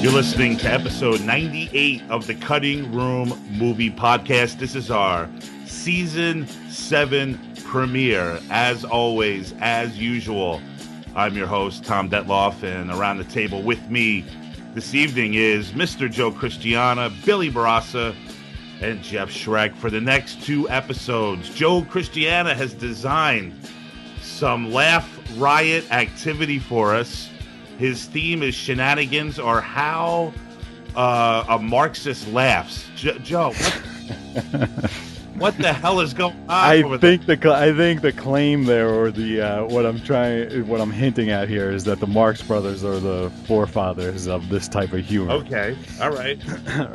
You're listening to episode 98 of the Cutting Room Movie Podcast. This is our season 7 premiere. As always, as usual, I'm your host, Tom Detloff, and around the table with me this evening is Mr. Joe Christiana, Billy Barassa, and Jeff Schreck. For the next 2 episodes, Joe Christiana has designed some laugh riot activity for us. His theme is shenanigans, or how a Marxist laughs. Joe, what the hell is going on? I think the claim there, or the what I'm hinting at here, is that the Marx Brothers are the forefathers of this type of humor. Okay, all right,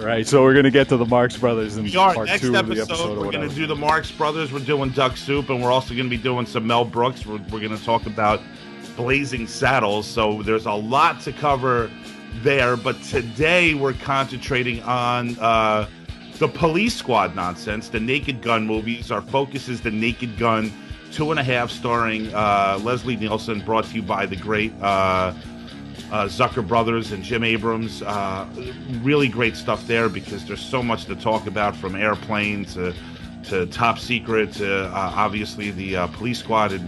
right. So we're gonna get to the Marx Brothers in part next 2 of the episode. episode. We're gonna do the Marx Brothers. We're doing Duck Soup, and we're also gonna be doing some Mel Brooks. We're gonna talk about Blazing Saddles. So there's a lot to cover there. But today we're concentrating on the Police Squad nonsense, the Naked Gun movies. Our focus is the Naked Gun 2.5, starring Leslie Nielsen, brought to you by the great Zucker Brothers and Jim Abrams. Really great stuff there, because there's so much to talk about, from Airplane to Top Secret to obviously the Police Squad and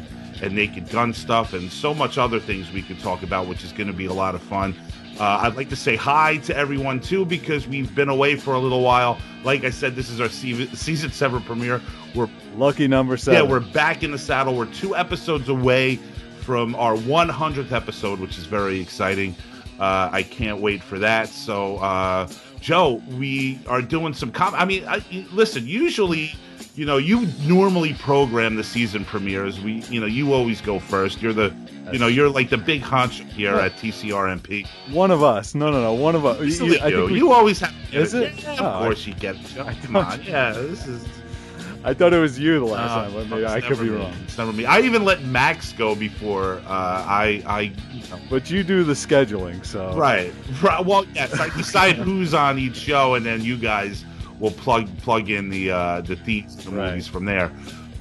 Naked Gun stuff, and so much other things we could talk about, which is going to be a lot of fun. I'd like to say hi to everyone too, because we've been away for a little while. Like I said, this is our season 7 premiere. We're lucky number 7. Yeah, we're back in the saddle. We're 2 episodes away from our 100th episode, which is very exciting. I can't wait for that. So, Joe, we are doing some listen, usually, you normally program the season premieres. You always go first. You're you're like the big hunch here at TCRMP. One of us. No. One of us. You always have to get Is it? Yeah, of course you get it. Come on. Yeah, this is... I thought it was you the last time. But maybe I could be wrong. It's never me. I even let Max go before I. But you do the scheduling, so... Right. Well, yes, I decide who's on each show, and then you guys will plug in the themes and the movies from there.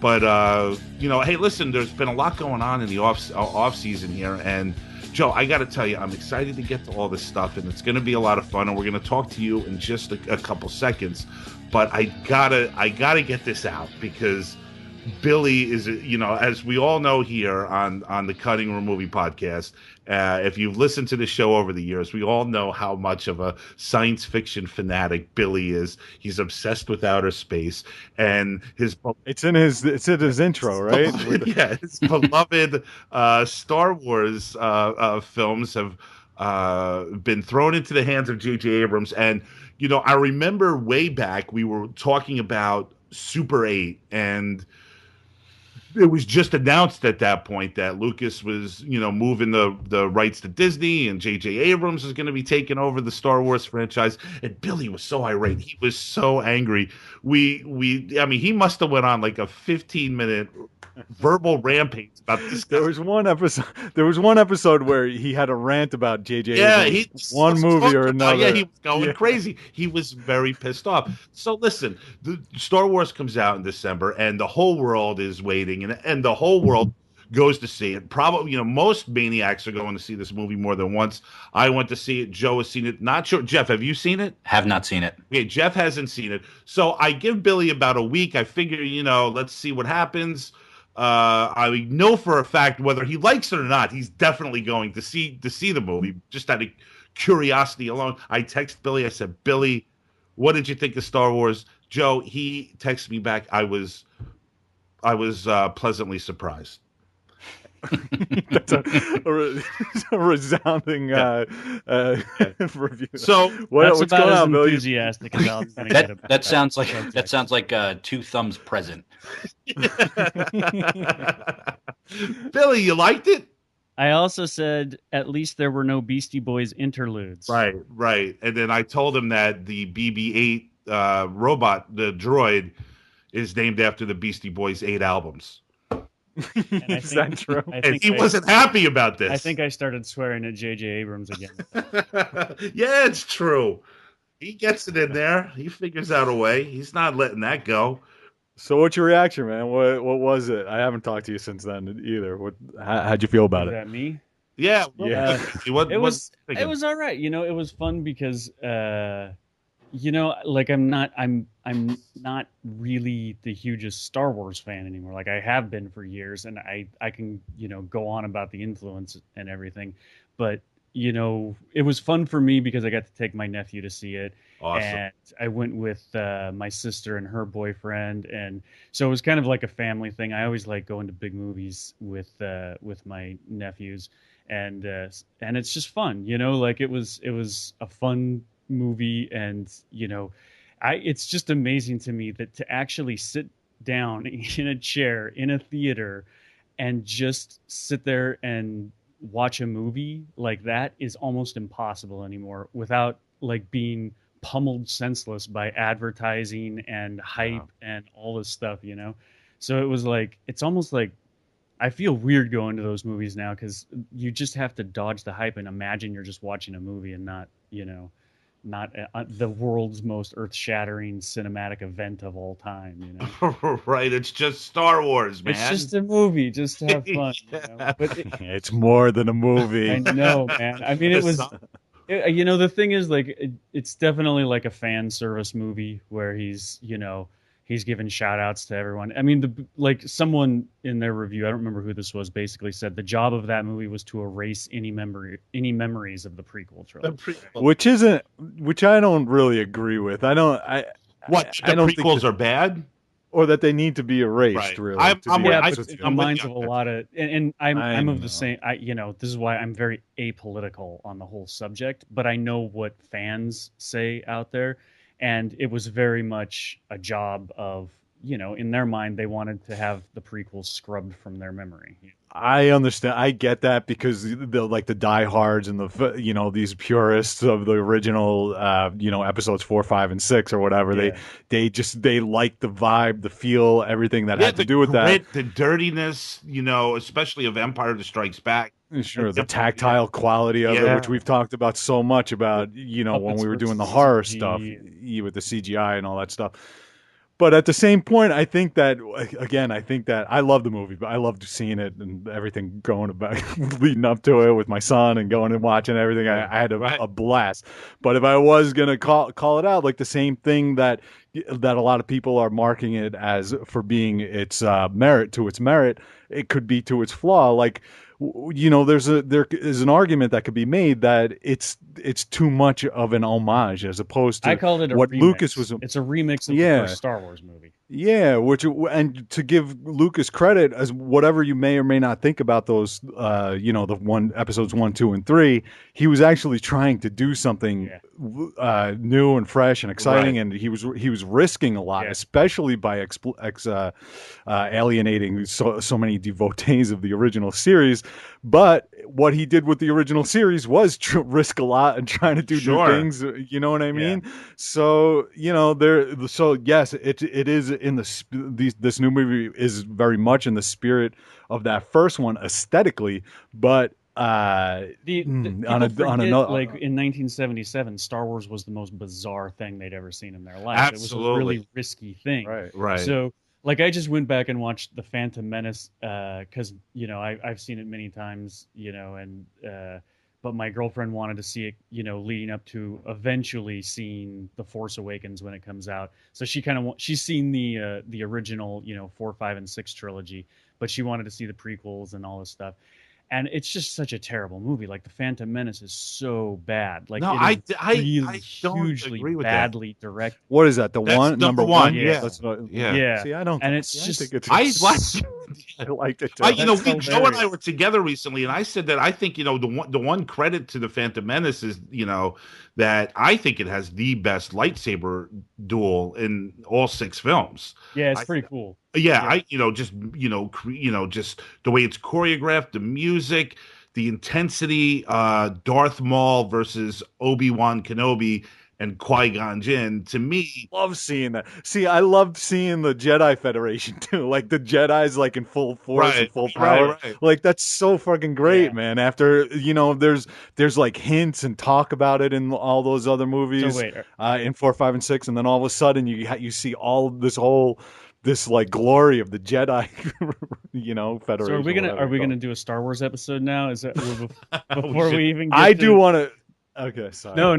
But hey, listen, there's been a lot going on in the off season here, and Joe, I got to tell you, I'm excited to get to all this stuff, and it's going to be a lot of fun, and we're going to talk to you in just a couple seconds. But I gotta get this out, because Billy is, as we all know here on the Cutting Room Movie Podcast, if you've listened to the show over the years, we all know how much of a science fiction fanatic Billy is. He's obsessed with outer space, and it's in his intro, right? Yeah, his beloved Star Wars films have been thrown into the hands of J.J. Abrams. And I remember way back we were talking about Super 8, and it was just announced at that point that Lucas was, moving the rights to Disney, and J.J. Abrams was going to be taking over the Star Wars franchise. And Billy was so irate. He was so angry. He must have went on like a 15-minute verbal rampage about this. There was one episode where he had a rant about J.J. Abrams, one movie or another. Yeah, he was going crazy. He was very pissed off. So listen, the Star Wars comes out in December, and the whole world is waiting, and the whole world goes to see it. Probably, most maniacs are going to see this movie more than once. I went to see it. Joe has seen it. Not sure. Jeff, have you seen it? Have not seen it. Okay, Jeff hasn't seen it. So I give Billy about a week. I figure, let's see what happens. I know for a fact whether he likes it or not, he's definitely going to see the movie, just out of curiosity alone. I text Billy. I said, Billy, what did you think of Star Wars? Joe, he texted me back. I was pleasantly surprised. That's a resounding review. So what's going on, Billy? Enthusiastic about that sounds like 2 thumbs present. Billy, you liked it? I also said at least there were no Beastie Boys interludes. Right. And then I told him that the BB-8 robot, the droid, is named after the Beastie Boys' 8 albums. Is that true? And he wasn't happy about this. I think I started swearing at J.J. Abrams again. Yeah, it's true. He gets it in there. He figures out a way. He's not letting that go. So what's your reaction, man? What was it? I haven't talked to you since then either. How'd you feel about Is it? that me? Yeah, Yeah. It was all right. It was fun because like I'm not really the hugest Star Wars fan anymore. Like I have been for years, and I can go on about the influence and everything, but it was fun for me because I got to take my nephew to see it, awesome. and I went with my sister and her boyfriend, and so it was kind of like a family thing. I always like going to big movies with my nephews, and it's just fun, like it was a fun movie, and it's just amazing to me that to actually sit down in a chair in a theater and just sit there and watch a movie like that is almost impossible anymore without like being pummeled senseless by advertising and hype and all this stuff. So it was like it's almost like I feel weird going to those movies now because you just have to dodge the hype and imagine you're just watching a movie and not the world's most earth-shattering cinematic event of all time. Right, it's just Star Wars, man. It's just a movie, just to have fun. But it's more than a movie. I know, man. I mean, it was. The thing is, like, it's definitely like a fan service movie where he's giving shout outs to everyone. I mean, like someone in their review, I don't remember who this was, basically said the job of that movie was to erase any memories of the prequel trilogy. Which I don't really agree with. I don't prequels are bad, or that they need to be erased. Right. Really, it reminds of a lot of, and I'm of the same. This is why I'm very apolitical on the whole subject, but I know what fans say out there. And it was very much a job of, in their mind, they wanted to have the prequels scrubbed from their memory. I understand. I get that because the diehards and these purists of the original, episodes 4, 5, and 6 or whatever. Yeah. They like the vibe, the feel, everything that had to do with that. The dirtiness, especially of Empire Strikes Back. Sure, the tactile quality of it, which we've talked about so much about, when we were doing the horror stuff with the CGI and all that stuff. But at the same point, I think that I love the movie, but I loved seeing it and everything going about leading up to it with my son and going and watching everything. I had a blast. But if I was going to call it out, like the same thing that a lot of people are marking it as for being its merit, it could be to its flaw. Like, there is an argument that could be made that it's too much of an homage as opposed to I called it what remix. Lucas was. It's a remix of the first Star Wars movie. Yeah, and to give Lucas credit, as whatever you may or may not think about those, the episodes 1, 2, and 3, he was actually trying to do something new and fresh and exciting, and he was risking a lot, especially by alienating so many devotees of the original series. But what he did with the original series was risk a lot and trying to do new things. You know what I mean? Yeah. So yes, it is in this new movie is very much in the spirit of that first one aesthetically, but like in 1977, Star Wars was the most bizarre thing they'd ever seen in their life. Absolutely. It was a really risky thing. Right. So, like, I just went back and watched The Phantom Menace because I've seen it many times, but my girlfriend wanted to see it, leading up to eventually seeing The Force Awakens when it comes out. So she's seen the original, 4, 5, and 6 trilogy, but she wanted to see the prequels and all this stuff. And it's just such a terrible movie. Like, The Phantom Menace is so bad. Like, I don't hugely agree with badly directed. What is that? That's number one? Yeah. Yeah. See, I don't. And it's just. I liked it too. Joe and I were together recently, and I said that I think the one credit to the Phantom Menace is that I think it has the best lightsaber duel in all 6 films. Yeah, it's pretty cool. Yeah, just just the way it's choreographed, the music, the intensity. Darth Maul versus Obi-Wan Kenobi and Qui-Gon Jinn, to me, love seeing that. See, I loved seeing the Jedi Federation too, like the Jedi's like in full force and full power. Right. Like, that's so fucking great, man. After there's like hints and talk about it in all those other movies, in 4, 5, and 6, and then all of a sudden you see all this whole this like glory of the Jedi, Federation. So are we gonna do a Star Wars episode now? Is that before we even? Get I do want to. Okay, sorry. No,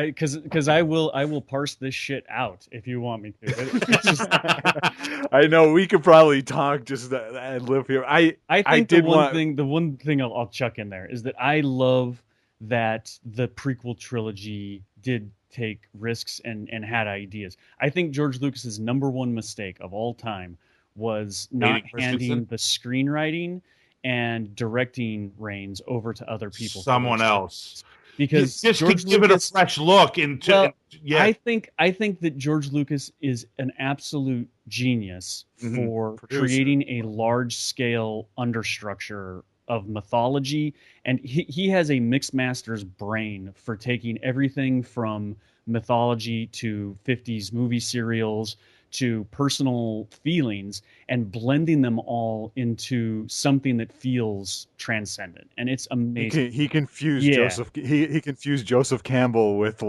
because I will parse this shit out if you want me to. I know we could probably talk just and live here. I think the one thing I'll chuck in there is that I love that the prequel trilogy did take risks and had ideas. I think George Lucas's number one mistake of all time was not handing the screenwriting and directing reins over to other people. Someone else. Because just George to give Lucas, it a fresh look into I think that George Lucas is an absolute genius for creating a large scale understructure of mythology, and he has a mixed master's brain for taking everything from mythology to 50s movie serials to personal feelings and blending them all into something that feels transcendent, and it's amazing. He confused Joseph. He confused Joseph Campbell with the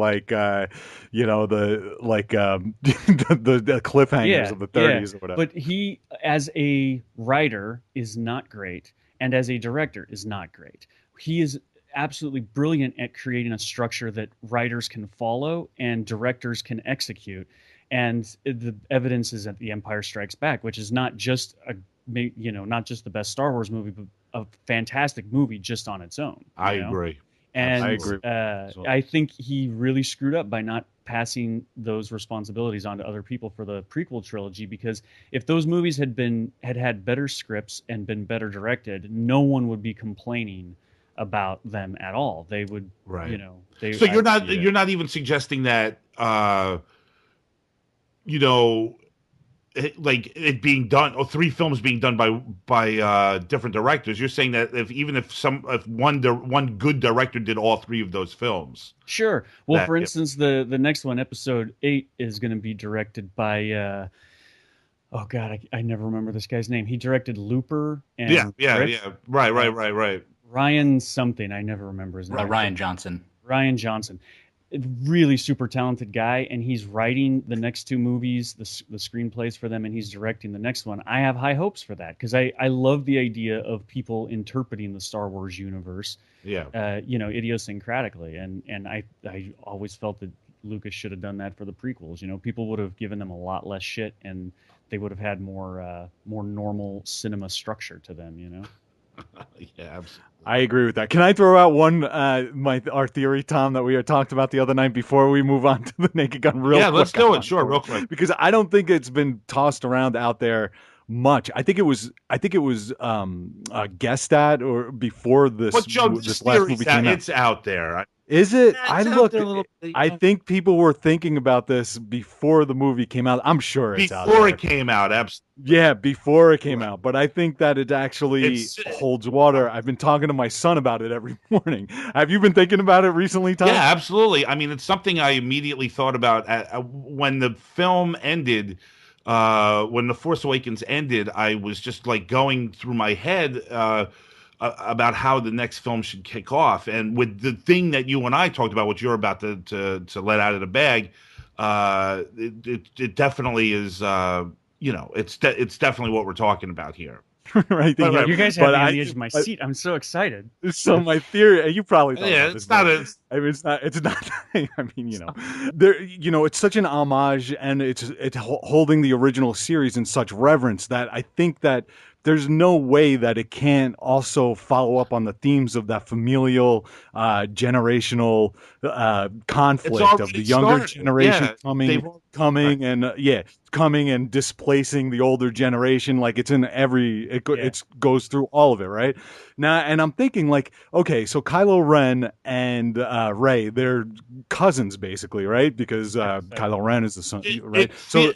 cliffhangers of the 30s or whatever. But he, as a writer, is not great, and as a director, is not great. He is absolutely brilliant at creating a structure that writers can follow and directors can execute. And the evidence is at The Empire Strikes Back, which is not just not just the best Star Wars movie, but a fantastic movie just on its own. I agree. And I agree. I think he really screwed up by not passing those responsibilities on to other people for the prequel trilogy, because if those movies had had better scripts and been better directed, no one would be complaining about them at all. They would, So you're not even suggesting that. Like it being done, or 3 films being done by different directors. You're saying that if one good director did all 3 of those films. Sure. Well, for instance, the next one, Episode 8, is going to be directed by oh God, I never remember this guy's name. He directed Looper and Right. Ryan something. I never remember his name. Rian Johnson. Ryan Johnson. Really super talented guy, and he's writing the next 2 movies, the screenplays for them, and he's directing the next one. I have high hopes for that because I love the idea of people interpreting the Star Wars universe, idiosyncratically, and I always felt that Lucas should have done that for the prequels. People would have given them a lot less shit, and they would have had more normal cinema structure to them. Yeah, absolutely. I agree with that. Can I throw out one our theory, Tom, that we had talked about the other night before we move on to the Naked Gun? Let's do it. Sure, real quick. Because I don't think it's been tossed around out there much. I think it was guessed at or before this. But Joe, this last movie came out. It's out there. Is it? I think people were thinking about this before the movie came out. I'm sure it's out there. Before it came out, absolutely. Yeah, before it came out. But I think that it actually holds water. I've been talking to my son about it every morning. Have you been thinking about it recently, Tom? Yeah, absolutely. I mean, it's something I immediately thought about when the film ended. When The Force Awakens ended, I was just like going through my head about how the next film should kick off, and with the thing that you and I talked about, what you're about to let out of the bag, it definitely is. It's definitely what we're talking about here. Right. You guys have me on the edge of my seat. I'm so excited. So my theory, you probably thought it's not. It's not. I mean, there. It's such an homage, and it's holding the original series in such reverence that I think that there's no way that it can't also follow up on the themes of that familial, generational conflict of the younger generation coming and displacing the older generation. Like it's in it goes through all of it, right? Now, and I'm thinking like, okay, so Kylo Ren and Rey, they're cousins basically, right? Because Kylo Ren is the son, right?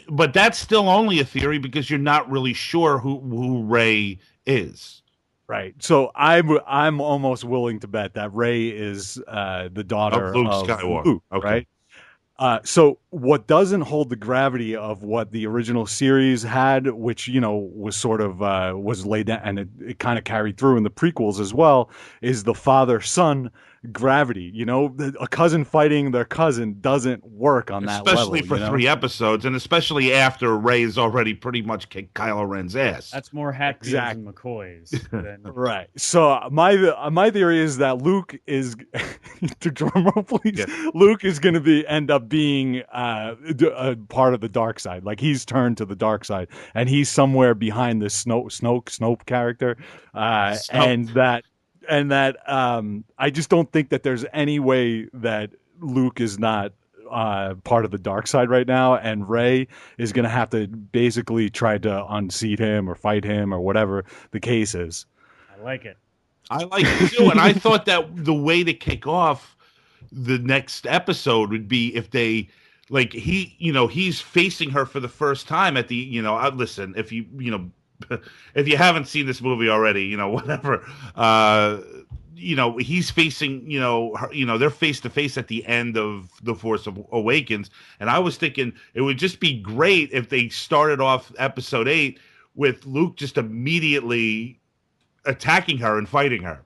But that's still only a theory because you're not really sure who Rey is. Right. So I'm almost willing to bet that Rey is the daughter of Luke Skywalker. Luke, okay. Right? So what doesn't hold the gravity of what the original series had, which, was sort of was laid down, and it kind of carried through in the prequels as well, is the father-son gravity. You know, a cousin fighting their cousin doesn't work on that level. Especially for 3 episodes, and especially after Ray's already pretty much kicked Kylo Ren's ass. That's more Hatfields and McCoys. Than... Right. So my theory is that Luke is, to drum roll please, Luke is going to end up being a part of the dark side. Like he's turned to the dark side, and he's somewhere behind this Snoke character, and that I just don't think that there's any way that Luke is not part of the dark side right now, and Rey is going to have to basically try to unseat him or fight him or whatever the case is. I like it. I like it too, and I thought that the way to kick off the next episode would be if they, like, he's facing her for the first time at the, listen, if if you haven't seen this movie already, whatever, he's facing, they're face to face at the end of The Force Awakens. And I was thinking it would just be great if they started off episode 8 with Luke just immediately attacking her and fighting her.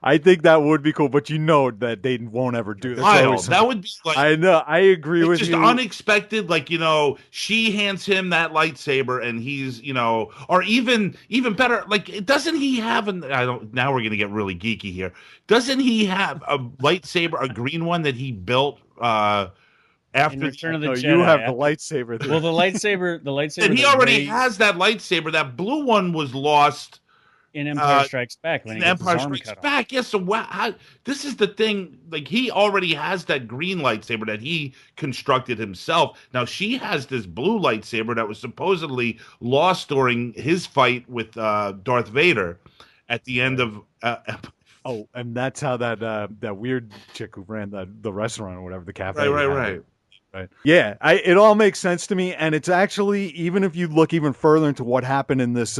I think that would be cool, but that they won't ever do that. That would be like, I know, I agree with you. Just unexpected, like, she hands him that lightsaber and he's, or even better, like, doesn't he have now we're going to get really geeky here. Doesn't he have a lightsaber, a green one that he built, after Return of the Jedi? You have the lightsaber. Well, the lightsaber. And he already has that lightsaber. That blue one was lost in Empire Strikes Back. When Empire Strikes Back, yes. So this is the thing. Like, he already has that green lightsaber that he constructed himself. Now she has this blue lightsaber that was supposedly lost during his fight with Darth Vader at the end of. Oh, and that's how that weird chick who ran the restaurant or whatever, the cafe. Right. Yeah, it all makes sense to me, and it's actually, even if you look even further into what happened in this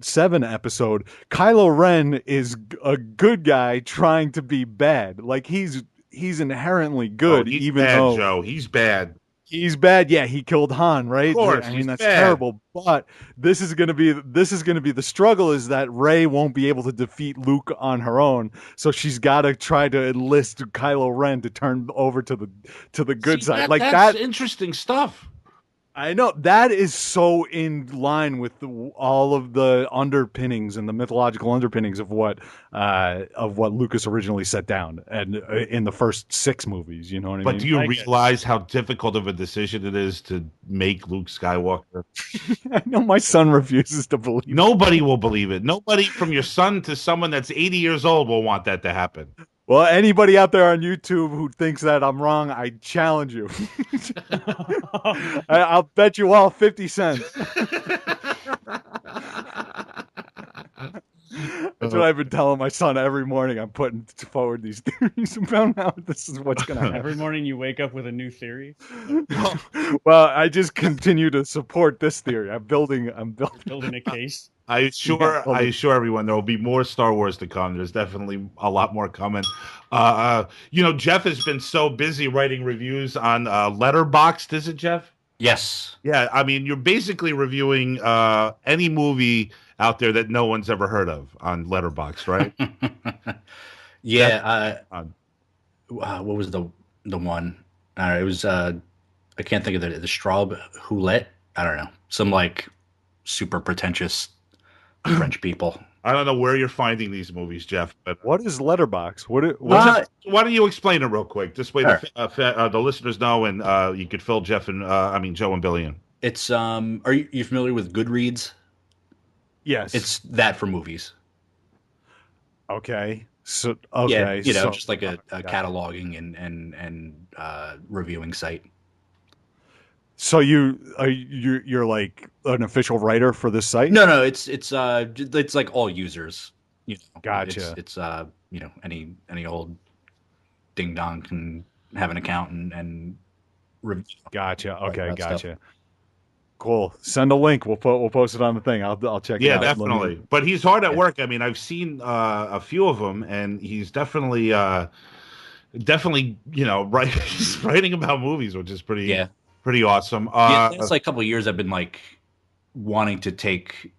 7 episode, Kylo Ren is a good guy trying to be bad. Like he's inherently good, he's even bad, though Joe. He's bad. He's bad. Yeah, he killed Han, right? Of course, I mean, that's terrible. But this is going to be the struggle, is that Rey won't be able to defeat Luke on her own, so she's got to try to enlist Kylo Ren to turn over to the good side. That's interesting stuff. I know that is so in line with all of the underpinnings and the mythological underpinnings of what Lucas originally set down, and in the first 6 movies, you know what I mean? But do you realize how difficult of a decision it is to make Luke Skywalker? I know my son refuses to believe it. Nobody will believe it. Nobody, from your son to someone that's 80 years old, will want that to happen. Well, anybody out there on YouTube who thinks that I'm wrong, I challenge you. I'll bet you all 50 cents. That's what I've been telling my son every morning. I'm putting forward these theories about how this is what's going to happen. Every morning you wake up with a new theory? Well, I just continue to support this theory. I'm building a case. I assure everyone there will be more Star Wars to come. There's definitely a lot more coming. Jeff has been so busy writing reviews on Letterboxd, is it, Jeff? Yes. Yeah, I mean, you're basically reviewing any movie out there that no one's ever heard of on Letterboxd, right? Yeah. What was the one? It was I can't think of the Straub Roulette. I don't know. Some like super pretentious French people. I don't know where you're finding these movies, Jeff. But what is Letterboxd? Why don't you explain it real quick? This way the listeners know, and you could fill Jeff and Joe and Billy in. It's are you familiar with Goodreads? Yes. It's that for movies. Okay. So just like a cataloging and reviewing site. So you're like an official writer for this site? No, it's like all users. Gotcha. It's any old ding dong can have an account and review. Gotcha. Okay, gotcha. Stuff. Cool. Send a link. We'll post it on the thing. I'll check it out. Yeah, definitely. But he's hard at work. I mean, I've seen a few of them, and he's definitely he's writing about movies, which is pretty awesome. It's like a couple of years I've been like wanting to take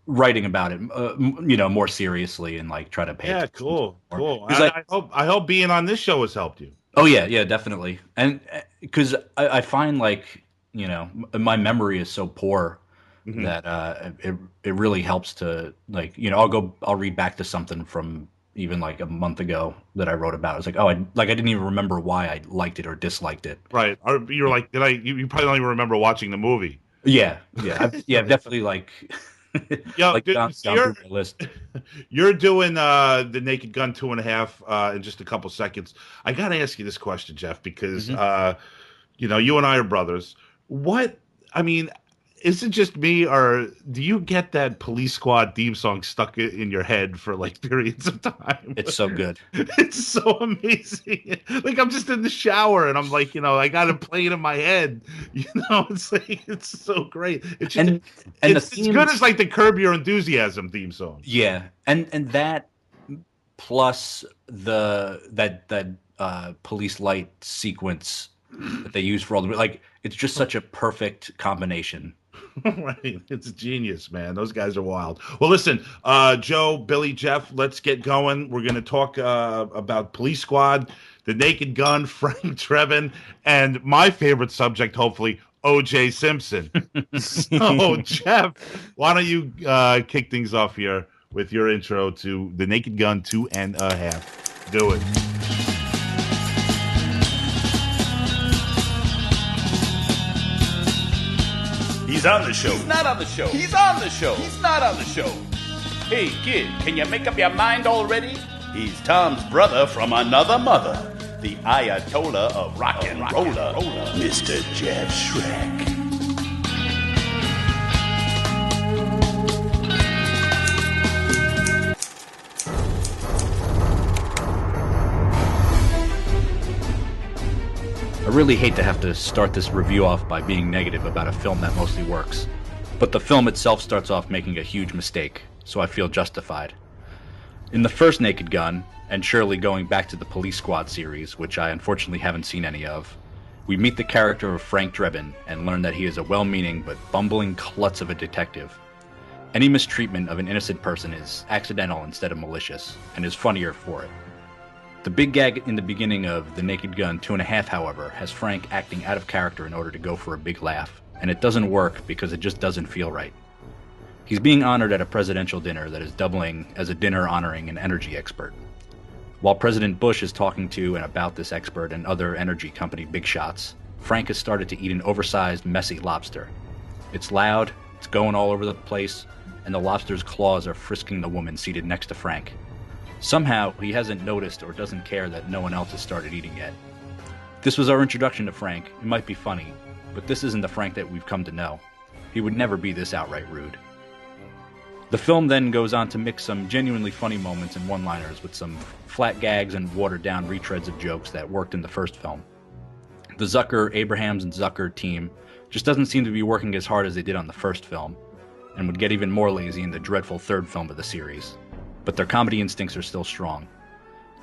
writing about it, more seriously and like try to pay. Yeah, cool. I hope being on this show has helped you. Oh yeah, definitely. And because I find like, my memory is so poor that it really helps to like, I'll read back to something from even like a month ago that I wrote about. It's like, I didn't even remember why I liked it or disliked it. Right. Or you're like, you probably don't even remember watching the movie. Yeah. I've definitely like, like down through my list. You're doing the Naked Gun 2.5 in just a couple seconds. I got to ask you this question, Jeff, because, you and I are brothers. Is it just me, or do you get that Police Squad theme song stuck in your head for like periods of time? It's so good. It's so amazing. Like I'm just in the shower and I'm like, I got it playing in my head. It's like it's so great. It's just, it's good as like the Curb Your Enthusiasm theme song. Yeah, and that plus that police light sequence that they use for all the like, it's just such a perfect combination. Right. It's genius, man. Those guys are wild. Well, listen, Joe, Billy, Jeff, let's get going. We're going to talk about Police Squad, The Naked Gun, Frank Drebin, and my favorite subject, hopefully, O.J. Simpson. So, Jeff, why don't you kick things off here with your intro to The Naked Gun 2.5. Do it. He's on the show. He's not on the show. He's on the show. He's not on the show. Hey, kid, can you make up your mind already? He's Tom's brother from another mother, the Ayatollah of rock and roller, Mr. Jeff Schreck. I really hate to have to start this review off by being negative about a film that mostly works, but the film itself starts off making a huge mistake, so I feel justified. In the first Naked Gun, and surely going back to the Police Squad series, which I unfortunately haven't seen any of, we meet the character of Frank Drebin and learn that he is a well-meaning but bumbling klutz of a detective. Any mistreatment of an innocent person is accidental instead of malicious, and is funnier for it. The big gag in the beginning of The Naked Gun 2.5, however, has Frank acting out of character in order to go for a big laugh, and it doesn't work because it just doesn't feel right. He's being honored at a presidential dinner that is doubling as a dinner honoring an energy expert. While President Bush is talking to and about this expert and other energy company big shots, Frank has started to eat an oversized, messy lobster. It's loud, it's going all over the place, and the lobster's claws are frisking the woman seated next to Frank. Somehow, he hasn't noticed or doesn't care that no one else has started eating yet. This was our introduction to Frank. It might be funny, but this isn't the Frank that we've come to know. He would never be this outright rude. The film then goes on to mix some genuinely funny moments and one-liners with some flat gags and watered-down retreads of jokes that worked in the first film. The Zucker, Abrahams, and Zucker team just doesn't seem to be working as hard as they did on the first film, and would get even more lazy in the dreadful third film of the series. But their comedy instincts are still strong.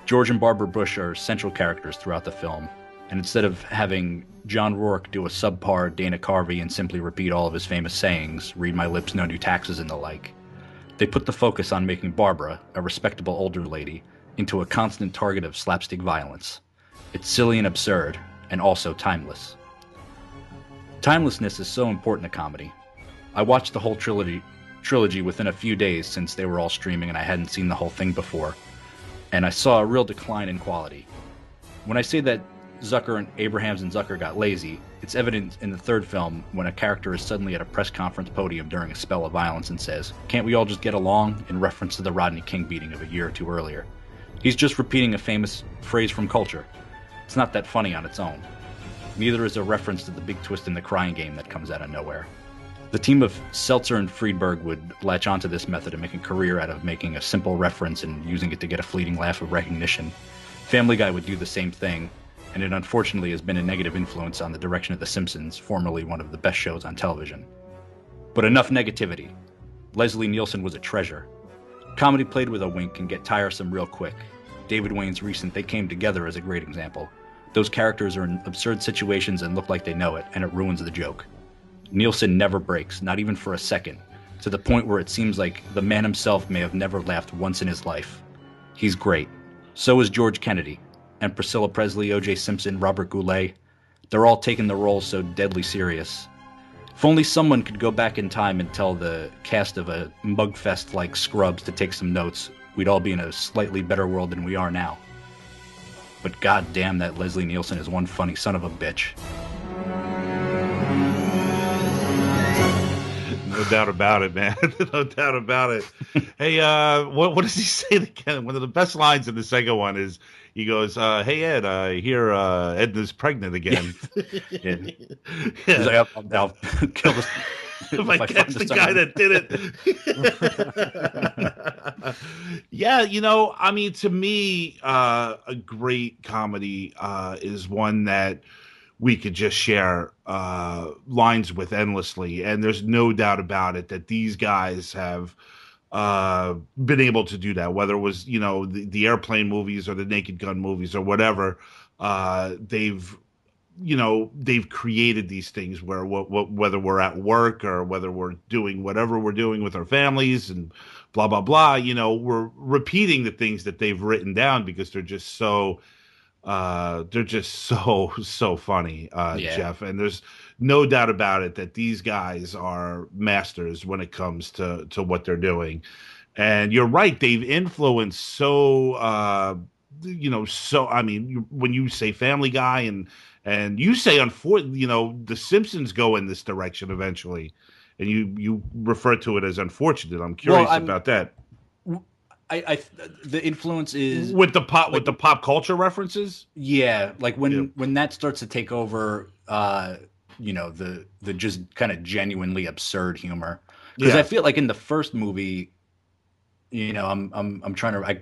George and Barbara Bush are central characters throughout the film, and instead of having John Rourke do a subpar Dana Carvey and simply repeat all of his famous sayings, read my lips, no new taxes, and the like, they put the focus on making Barbara, a respectable older lady, into a constant target of slapstick violence. It's silly and absurd, and also timeless. Timelessness is so important to comedy. I watched the whole trilogy within a few days since they were all streaming and I hadn't seen the whole thing before, and I saw a real decline in quality. When I say that Zucker and Abrahams and Zucker got lazy, it's evident in the third film when a character is suddenly at a press conference podium during a spell of violence and says, "Can't we all just get along?" in reference to the Rodney King beating of a year or two earlier. He's just repeating a famous phrase from culture. It's not that funny on its own. Neither is a reference to the big twist in the Crying Game that comes out of nowhere. The team of Seltzer and Friedberg would latch onto this method and make a career out of making a simple reference and using it to get a fleeting laugh of recognition. Family Guy would do the same thing, and it unfortunately has been a negative influence on the direction of The Simpsons, formerly one of the best shows on television. But enough negativity. Leslie Nielsen was a treasure. Comedy played with a wink can get tiresome real quick. David Wayne's recent They Came Together is a great example. Those characters are in absurd situations and look like they know it, and it ruins the joke. Nielsen never breaks, not even for a second, to the point where it seems like the man himself may have never laughed once in his life. He's great. So is George Kennedy, and Priscilla Presley, O.J. Simpson, Robert Goulet. They're all taking the role so deadly serious. If only someone could go back in time and tell the cast of a mugfest like Scrubs to take some notes, we'd all be in a slightly better world than we are now. But goddamn, that Leslie Nielsen is one funny son of a bitch. No doubt about it, man. No doubt about it. Hey, what does he say again? One of the best lines in the second one is he goes, "Hey Ed, I hear Edna's pregnant again." Yeah. He's like, I'll kill this. If I catch the guy that did it. Yeah, I mean, to me, a great comedy is one that we could just share lines with endlessly. And there's no doubt about it that these guys have been able to do that, whether it was, the Airplane movies or the Naked Gun movies or whatever. They've created these things where whether we're at work or whether we're doing whatever we're doing with our families and blah, blah, blah, we're repeating the things that they've written down because they're just so funny, Jeff. And there's no doubt about it that these guys are masters when it comes to what they're doing. And you're right. They've influenced so, I mean, when you say Family Guy and you say, unfortunately, The Simpsons go in this direction eventually, and you refer to it as unfortunate. I'm curious about that. The influence is with the pop culture references. Yeah, like when that starts to take over, the just kind of genuinely absurd humor. Because I feel like in the first movie, I'm trying to. I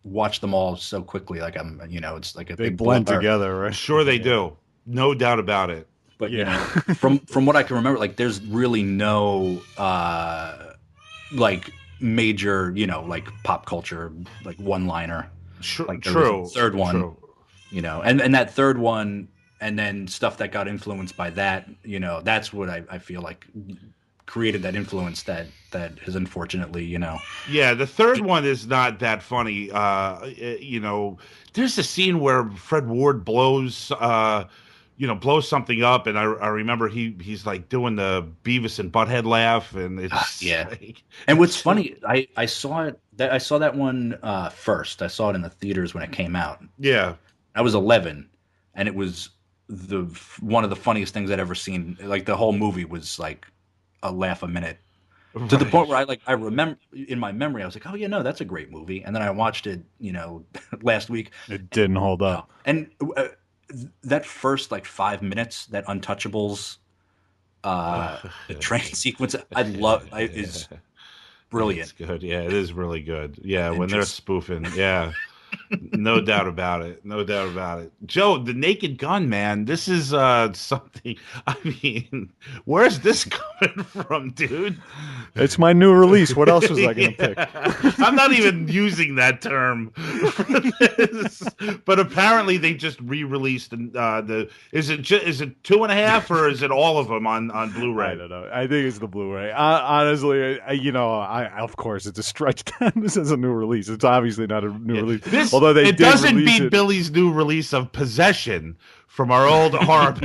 watch them all so quickly, like it's like they blend together, right? Sure, they do, no doubt about it. But from what I can remember, like there's really no like major, like pop culture, like one-liner. Like true. Third one, and that third one, and then stuff that got influenced by that, that's what I feel like created that influence that is unfortunately, Yeah, the third one is not that funny. There's a scene where Fred Ward blows something up, and I remember he's like doing the Beavis and Butthead laugh, and it's and what's funny, I saw that one first. I saw it in the theaters when it came out. Yeah, I was 11, and it was one of the funniest things I'd ever seen. Like the whole movie was like a laugh a minute, to the point where I remember in my memory I was like, oh yeah, no, that's a great movie, and then I watched it last week. It didn't hold up, and that first like 5 minutes, that Untouchables the train sequence, is brilliant. It's good. Yeah, it is really good. Yeah, when they're spoofing. Yeah. No doubt about it. No doubt about it. Joe, the Naked Gun, man, this is something. I mean, where's this coming from, dude? It's my new release. What else was I going to pick? I'm not even using that term for this, but apparently they just re-released the. Is it 2.5 or is it all of them on Blu-ray? I don't know. I think it's the Blu-ray. Honestly, of course it's a stretch. This is a new release. It's obviously not a new release. Although it doesn't beat Billy's new release of Possession from our old horror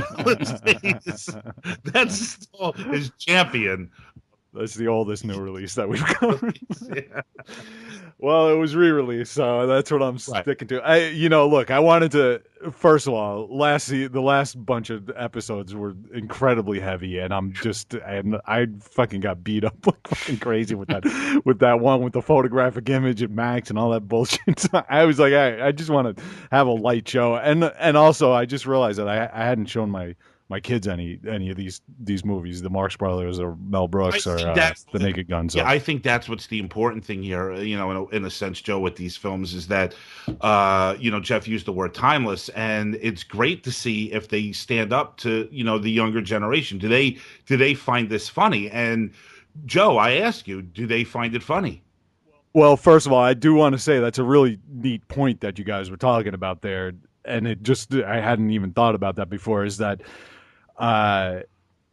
days. That's still his champion. That's the oldest new release that we've covered. Yeah. Well, it was re-released, so that's what I'm sticking to. Look, I wanted to. First of all, the last bunch of episodes were incredibly heavy, and I fucking got beat up like fucking crazy with that one with the photographic image of Max and all that bullshit. So I was like, I just want to have a light show, and also I just realized that I hadn't shown my kids any of these movies, the Marx Brothers or Mel Brooks or the Naked Gun. So. Yeah, I think that's what's the important thing here, in a sense, Joe, with these films is that, Jeff used the word timeless, and it's great to see if they stand up to, the younger generation. Do they find this funny? And Joe, I ask you, do they find it funny? Well, first of all, I do want to say that's a really neat point that you guys were talking about there. And I hadn't even thought about that before, is that,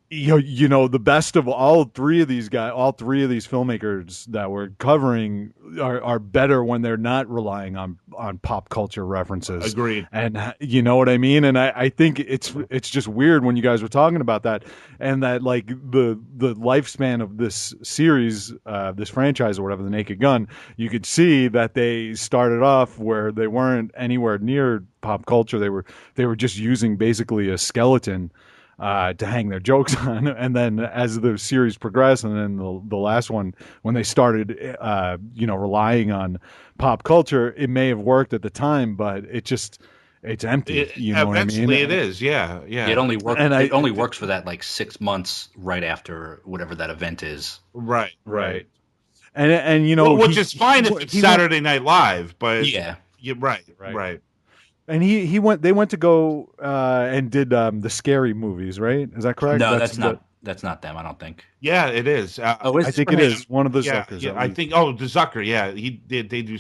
you know, the best of all three of these guys, all three of these filmmakers that we're covering are better when they're not relying on pop culture references. Agreed. And you know what I mean? And I think it's just weird when you guys were talking about that, and that like the lifespan of this series, this franchise or whatever, The Naked Gun, you could see that they started off where they weren't anywhere near pop culture. They were just using basically a skeleton to hang their jokes on. And then as the series progressed, and then the last one, when they started, relying on pop culture, it may have worked at the time, but it's empty. You know what I mean? Eventually it is. Yeah. It only works. It only works for that like 6 months right after whatever that event is. Right. And you know, which is fine if it's Saturday Night Live, but yeah, right. And they went to go and did the Scary Movies, right? Is that correct? No, that's not them. I don't think. Yeah, it is. I think it is one of the Zuckers. Yeah, I think. Oh, the Zucker. Yeah, they do.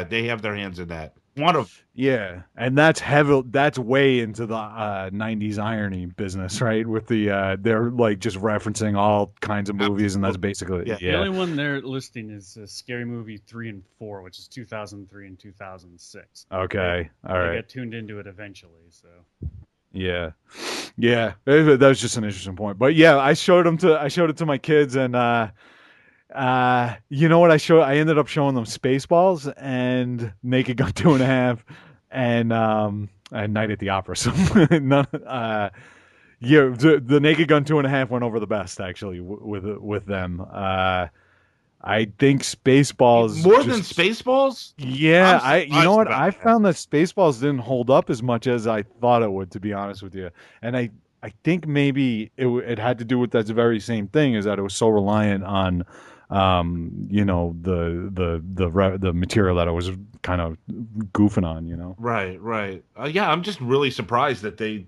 They have their hands in that. One of. Yeah, and that's heavy. That's way into the '90s irony business, right? With the they're like just referencing all kinds of movies, and that's basically The only one they're listing is Scary Movie 3 and 4, which is 2003 and 2006. Okay, all right. I got tuned into it eventually, so. Yeah, that was just an interesting point. But yeah, I showed it to my kids, and you know what I ended up showing them Spaceballs and Naked Gun 2.5 and Night at the Opera. So none, the Naked Gun 2.5 went over the best actually with them. I think Spaceballs more than Spaceballs. Yeah, you know what? I found that Spaceballs didn't hold up as much as I thought it would, to be honest with you. And I think maybe it had to do with that very same thing, is that it was so reliant on, the material that I was kind of goofing on, you know. Right. Yeah, I'm just really surprised that they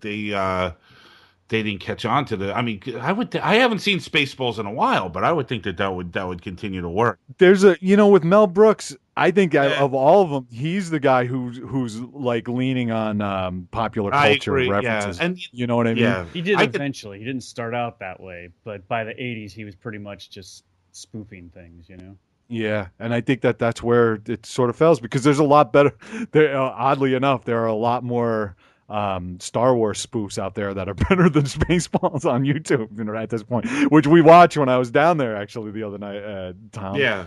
didn't catch on to the. I mean, I haven't seen Spaceballs in a while, but I would think that would continue to work. There's with Mel Brooks, I think of all of them, he's the guy who's like leaning on popular culture references. And you know what I mean? Yeah, he did eventually. He didn't start out that way, but by the '80s, he was pretty much just spoofing things, you know. Yeah, and I think that's where it sort of fails, because there's a lot better. Oddly enough, there are a lot more Star Wars spoofs out there that are better than Spaceballs on YouTube, at this point, which we watched when I was down there actually the other night, Tom. Yeah.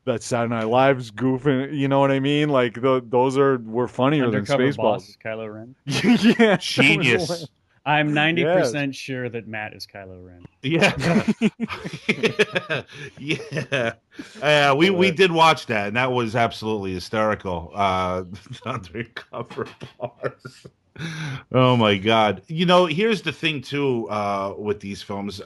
That Saturday Night Live's goofing, you know what I mean? Like those were funnier Undercover than Spaceballs. Boss, Kylo Ren. Yeah, genius. I'm 90% sure that Matt is Kylo Ren. Yeah. We did watch that, and that was absolutely hysterical. Undercover Boss. Oh my God. Here's the thing too, with these films,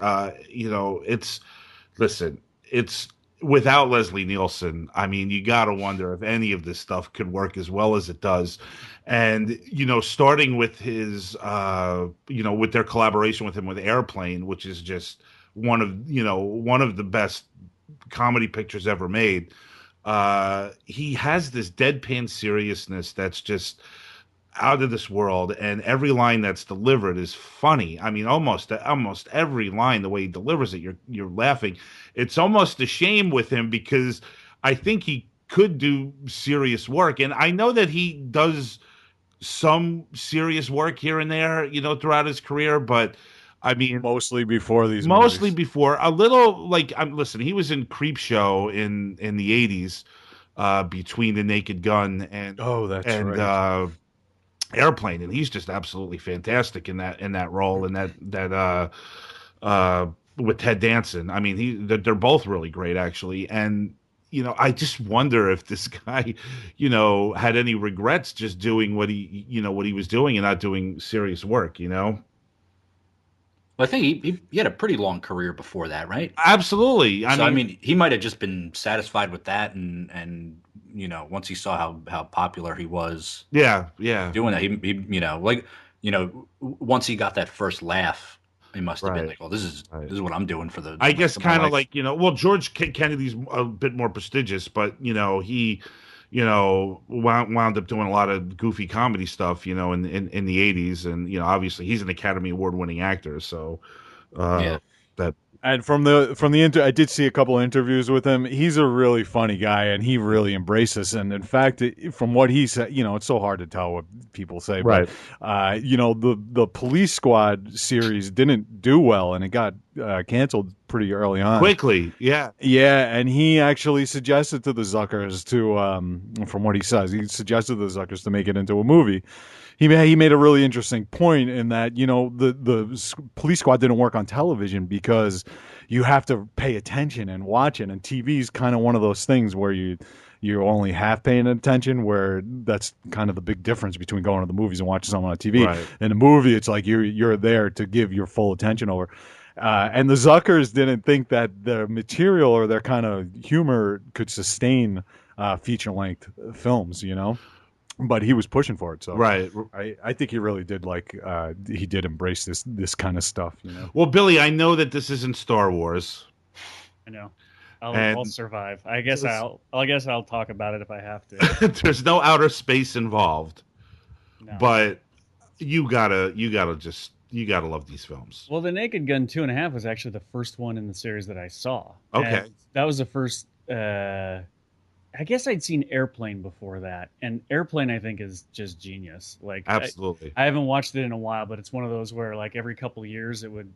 it's without Leslie Nielsen, I mean, you got to wonder if any of this stuff could work as well as it does. And, starting with his, with their collaboration with him with Airplane, which is just one of the best comedy pictures ever made. He has this deadpan seriousness that's just out of this world, and every line that's delivered is funny. I mean, almost every line, the way he delivers it, you're laughing. It's almost a shame with him, because I think he could do serious work, and I know that he does some serious work here and there, throughout his career, but I mean, mostly before these mostly movies. Before a little, like, listen, he was in Creepshow in the 80s, between The Naked Gun and right. Airplane, and he's just absolutely fantastic in that role, and that with Ted Danson. I mean, they're both really great actually, and I just wonder if this guy, had any regrets just doing what he was doing and not doing serious work. Well, I think he had a pretty long career before that, right? Absolutely. I mean, he might have just been satisfied with that, and once he saw how popular he was, doing that, he once he got that first laugh, he must have been like, "Well, this is what I'm doing for the." I guess kind of like George Kennedy's a bit more prestigious, but he wound up doing a lot of goofy comedy stuff, in the 80s, and obviously he's an Academy Award winning actor, so Yeah. That And I did see a couple of interviews with him. He's a really funny guy, and he really embraces. And in fact, from what he said, it's so hard to tell what people say. right. But the Police Squad series didn't do well, and it got canceled pretty early on. Quickly, yeah. Yeah, and he actually suggested to the Zuckers from what he says, he suggested to the Zuckers to make it into a movie. He made a really interesting point in that, the Police Squad didn't work on television because you have to pay attention and watch it. And TV is kind of one of those things where you're only half paying attention, where that's kind of the big difference between going to the movies and watching something on TV. Right. In a movie, it's like you're there to give your full attention over. And the Zuckers didn't think that their material or their kind of humor could sustain feature-length films, But he was pushing for it, so right. I think he really did he did embrace this kind of stuff, Well, Billy, I know that this isn't Star Wars. I know. I'll survive. I guess I'll talk about it if I have to. There's no outer space involved, No. but you gotta love these films. Well, The Naked Gun 2.5 was actually the first one in the series that I saw. Okay, and that was the first. I guess I'd seen Airplane before that, and Airplane I think is just genius. Like, absolutely. I haven't watched it in a while, but it's one of those where like every couple of years it would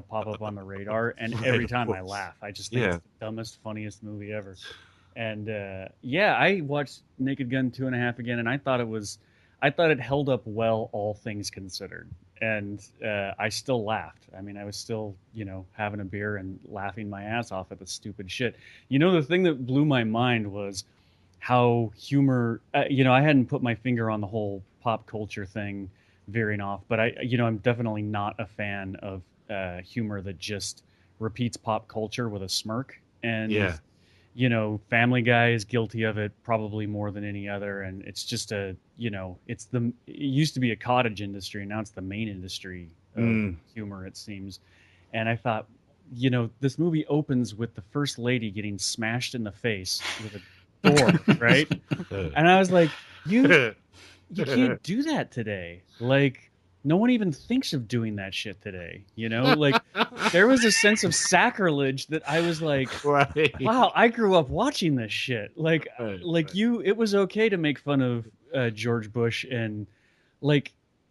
pop up on the radar, and Right, every time I laugh. I just think it's the dumbest, funniest movie ever. And I watched Naked Gun 2.5 again, and I thought it held up well, all things considered. And I still laughed. I mean, I was still, having a beer and laughing my ass off at the stupid shit. The thing that blew my mind was how humor, I hadn't put my finger on the whole pop culture thing veering off, but I'm definitely not a fan of humor that just repeats pop culture with a smirk. And Family Guy is guilty of it probably more than any other, and it's just it used to be a cottage industry, and now it's the main industry of humor, it seems. And I thought, this movie opens with the first lady getting smashed in the face with a door, right? And I was like, you can't do that today. Like, no one even thinks of doing that shit today, Like, there was a sense of sacrilege that I was like, right. Wow, I grew up watching this shit. Like, it was okay to make fun of George Bush and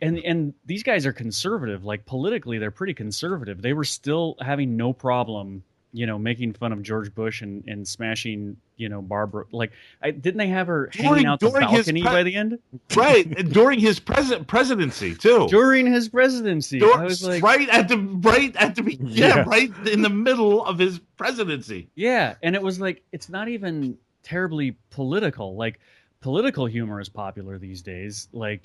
and these guys are conservative. Like, politically, they're pretty conservative. They were still having no problem, making fun of George Bush and smashing, Barbara. Like, didn't they have her hanging out the balcony by the end? Right, and during his presidency too. During his presidency, I was like, right in the middle of his presidency. Yeah, and it was like, it's not even terribly political. Like, political humor is popular these days, like,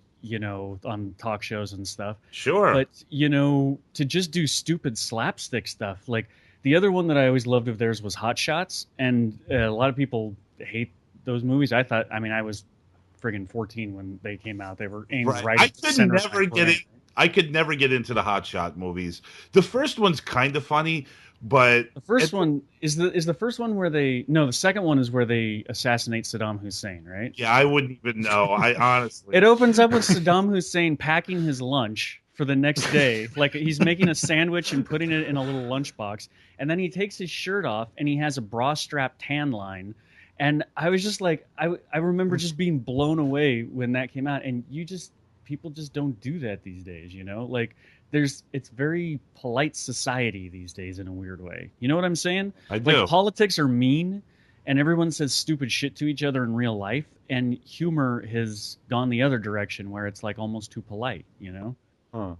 on talk shows and stuff. Sure. But, to just do stupid slapstick stuff, like, the other one that I always loved of theirs was Hot Shots, and a lot of people hate those movies. I was friggin' 14 when they came out. They were aimed right at the center of my brain. I could never get into the Hot Shot movies. The first one's kind of funny, but the first one is the first one where the second one is where they assassinate Saddam Hussein, right? Yeah, I wouldn't even know. I honestly. It opens up with Saddam Hussein packing his lunch for the next day. Like, he's making a sandwich and putting it in a little lunchbox, and then he takes his shirt off and he has a bra strap tan line. And I was just like, I remember just being blown away when that came out. And people just don't do that these days, Like, it's very polite society these days in a weird way. You know what I'm saying? I do. Like, politics are mean, and everyone says stupid shit to each other in real life, and humor has gone the other direction where it's like almost too polite, Huh.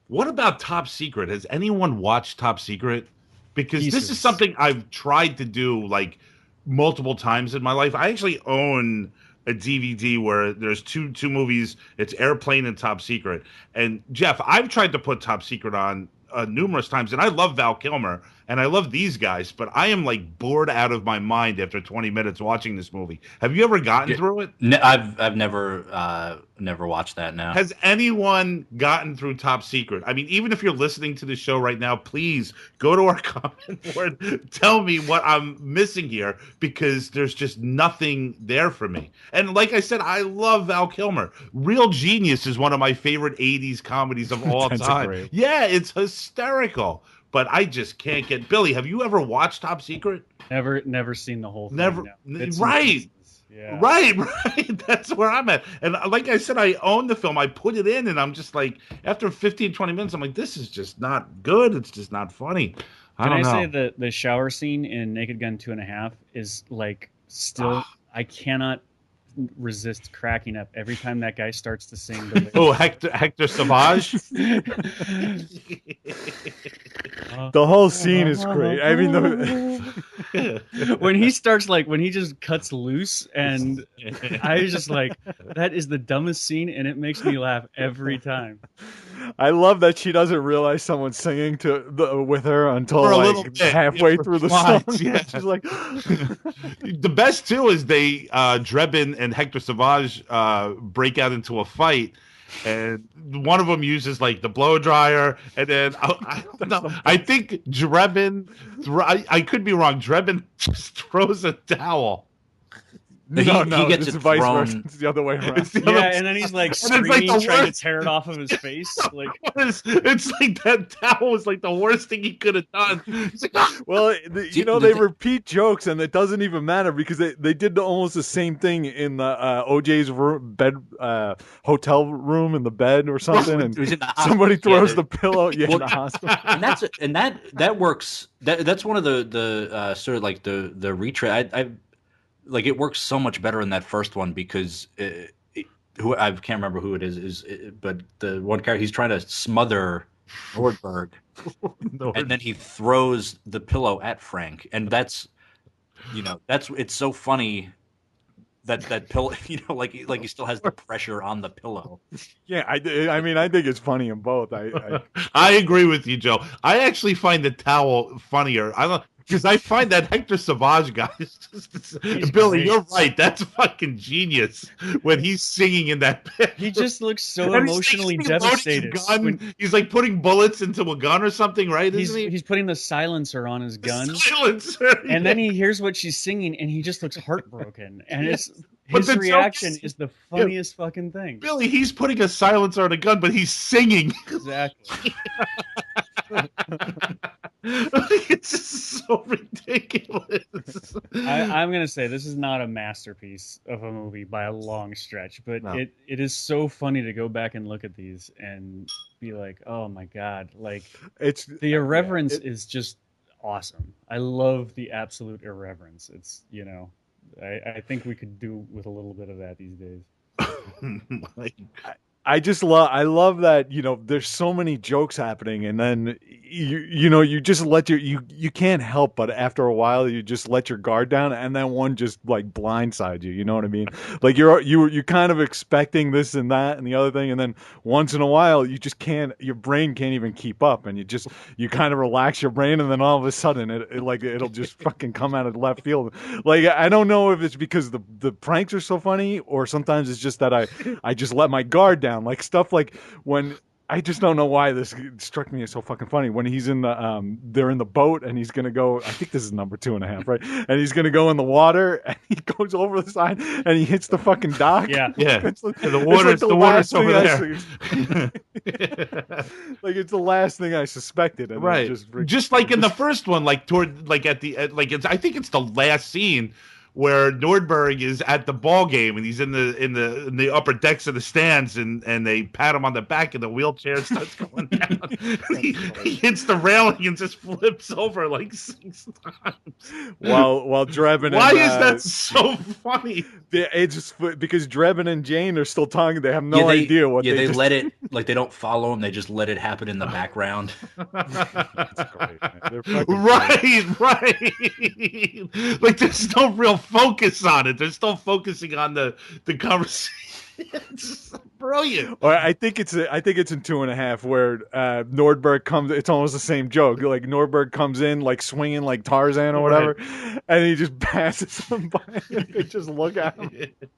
What about Top Secret? Has anyone watched Top Secret? Because Pieces. This is something I've tried to do like multiple times in my life. I actually own a DVD where there's two movies. It's Airplane and Top Secret. And Jeff, I've tried to put Top Secret on numerous times, and I love Val Kilmer, and I love these guys, but I am like bored out of my mind after 20 minutes watching this movie. Have you ever gotten through it? I've never watched that now. Has anyone gotten through Top Secret? I mean, even if you're listening to the show right now, please go to our comment board. Tell me what I'm missing here, because there's just nothing there for me. And like I said, I love Val Kilmer. Real Genius is one of my favorite 80s comedies of all time. Great. Yeah, it's hysterical. But I just can't get Billy. Have you ever watched Top Secret? Never seen the whole thing. Never. No. Right. Yeah. Right. That's where I'm at. And like I said, I own the film. I put it in, and I'm just like, after 15, 20 minutes, I'm like, this is just not good. It's just not funny. Can I say that the shower scene in Naked Gun 2.5 is like still, I cannot resist cracking up every time that guy starts to sing. Hector Savage. The whole scene is great. I mean, when he starts, like, when he just cuts loose, and I was just like, that is the dumbest scene, and it makes me laugh every time. I love that she doesn't realize someone's singing with her until like halfway through the song. Yeah, she's like, the best too is they Drebin and Hector Savage break out into a fight, and one of them uses like the blow dryer, and then I don't know. I think Drebin, I could be wrong. Drebin just throws a towel. He gets it vice thrown. versa. It's the other way around. And then he's like screaming, trying to tear it off of his face. Like, it's like that towel was like the worst thing he could have done. Like, well, they repeat jokes, and it doesn't even matter because they did almost the same thing in the OJ's hotel room in the bed or something, and somebody throws the pillow in the hospital. And that works. That's one of the sort of like the retread. Like, it works so much better in that first one because I can't remember who it is, but the one character, he's trying to smother Nordberg, and then he throws the pillow at Frank, and it's so funny that pillow, like he still has the pressure on the pillow. Yeah, I mean, I think it's funny in both. I agree with you, Joe. I actually find the towel funnier. I don't. Because I find that Hector Savage guy is just, Billy, great. You're right. That's fucking genius when he's singing in that pit. He just looks so emotionally devastated. He's like putting bullets into a gun or something, right? He's putting the silencer on his gun. And then he hears what she's singing, and he just looks heartbroken. And his reaction is the funniest fucking thing. Billy, he's putting a silencer on a gun, but he's singing. Exactly. It's just so ridiculous. I'm gonna say this is not a masterpiece of a movie by a long stretch, but it is so funny to go back and look at these and be like, oh my god, like the irreverence is just awesome. I love the absolute irreverence. It's I think we could do with a little bit of that these days. I love that, there's so many jokes happening, and then you just let you can't help but after a while you just let your guard down, and then one just like blindsides you. You know what I mean? Like you're kind of expecting this and that and the other thing, and then once in a while you just can't. Your brain can't even keep up, and you kind of relax your brain, and then all of a sudden it'll just fucking come out of left field. Like, I don't know if it's because the pranks are so funny, or sometimes it's just that I just let my guard down. Like stuff like when I just don't know why this struck me as so fucking funny when he's in the they're in the boat and he's gonna go. I think this is number 2.5, right? And he's gonna go in the water and he goes over the side and he hits the fucking dock. Yeah. The water's over there. Like, it's the last thing I suspected. And right. Just like in the first one, like I think it's the last scene where Nordberg is at the ball game and he's in the upper decks of the stands and they pat him on the back and the wheelchair starts going down. he hits the railing and just flips over like 6 times. While Drebin. Why is that so funny? It's just because Drebin and Jane are still talking. They have no idea what. They let it, like, they don't follow him. They just let it happen in the background. That's great. Right. Like, there's no real focus on it. They're still focusing on the conversation. It's brilliant. Or I think it's in 2.5 where Nordberg comes. It's almost the same joke. Like Nordberg comes in like swinging like Tarzan or whatever, and he just passes them by. And they just look at him,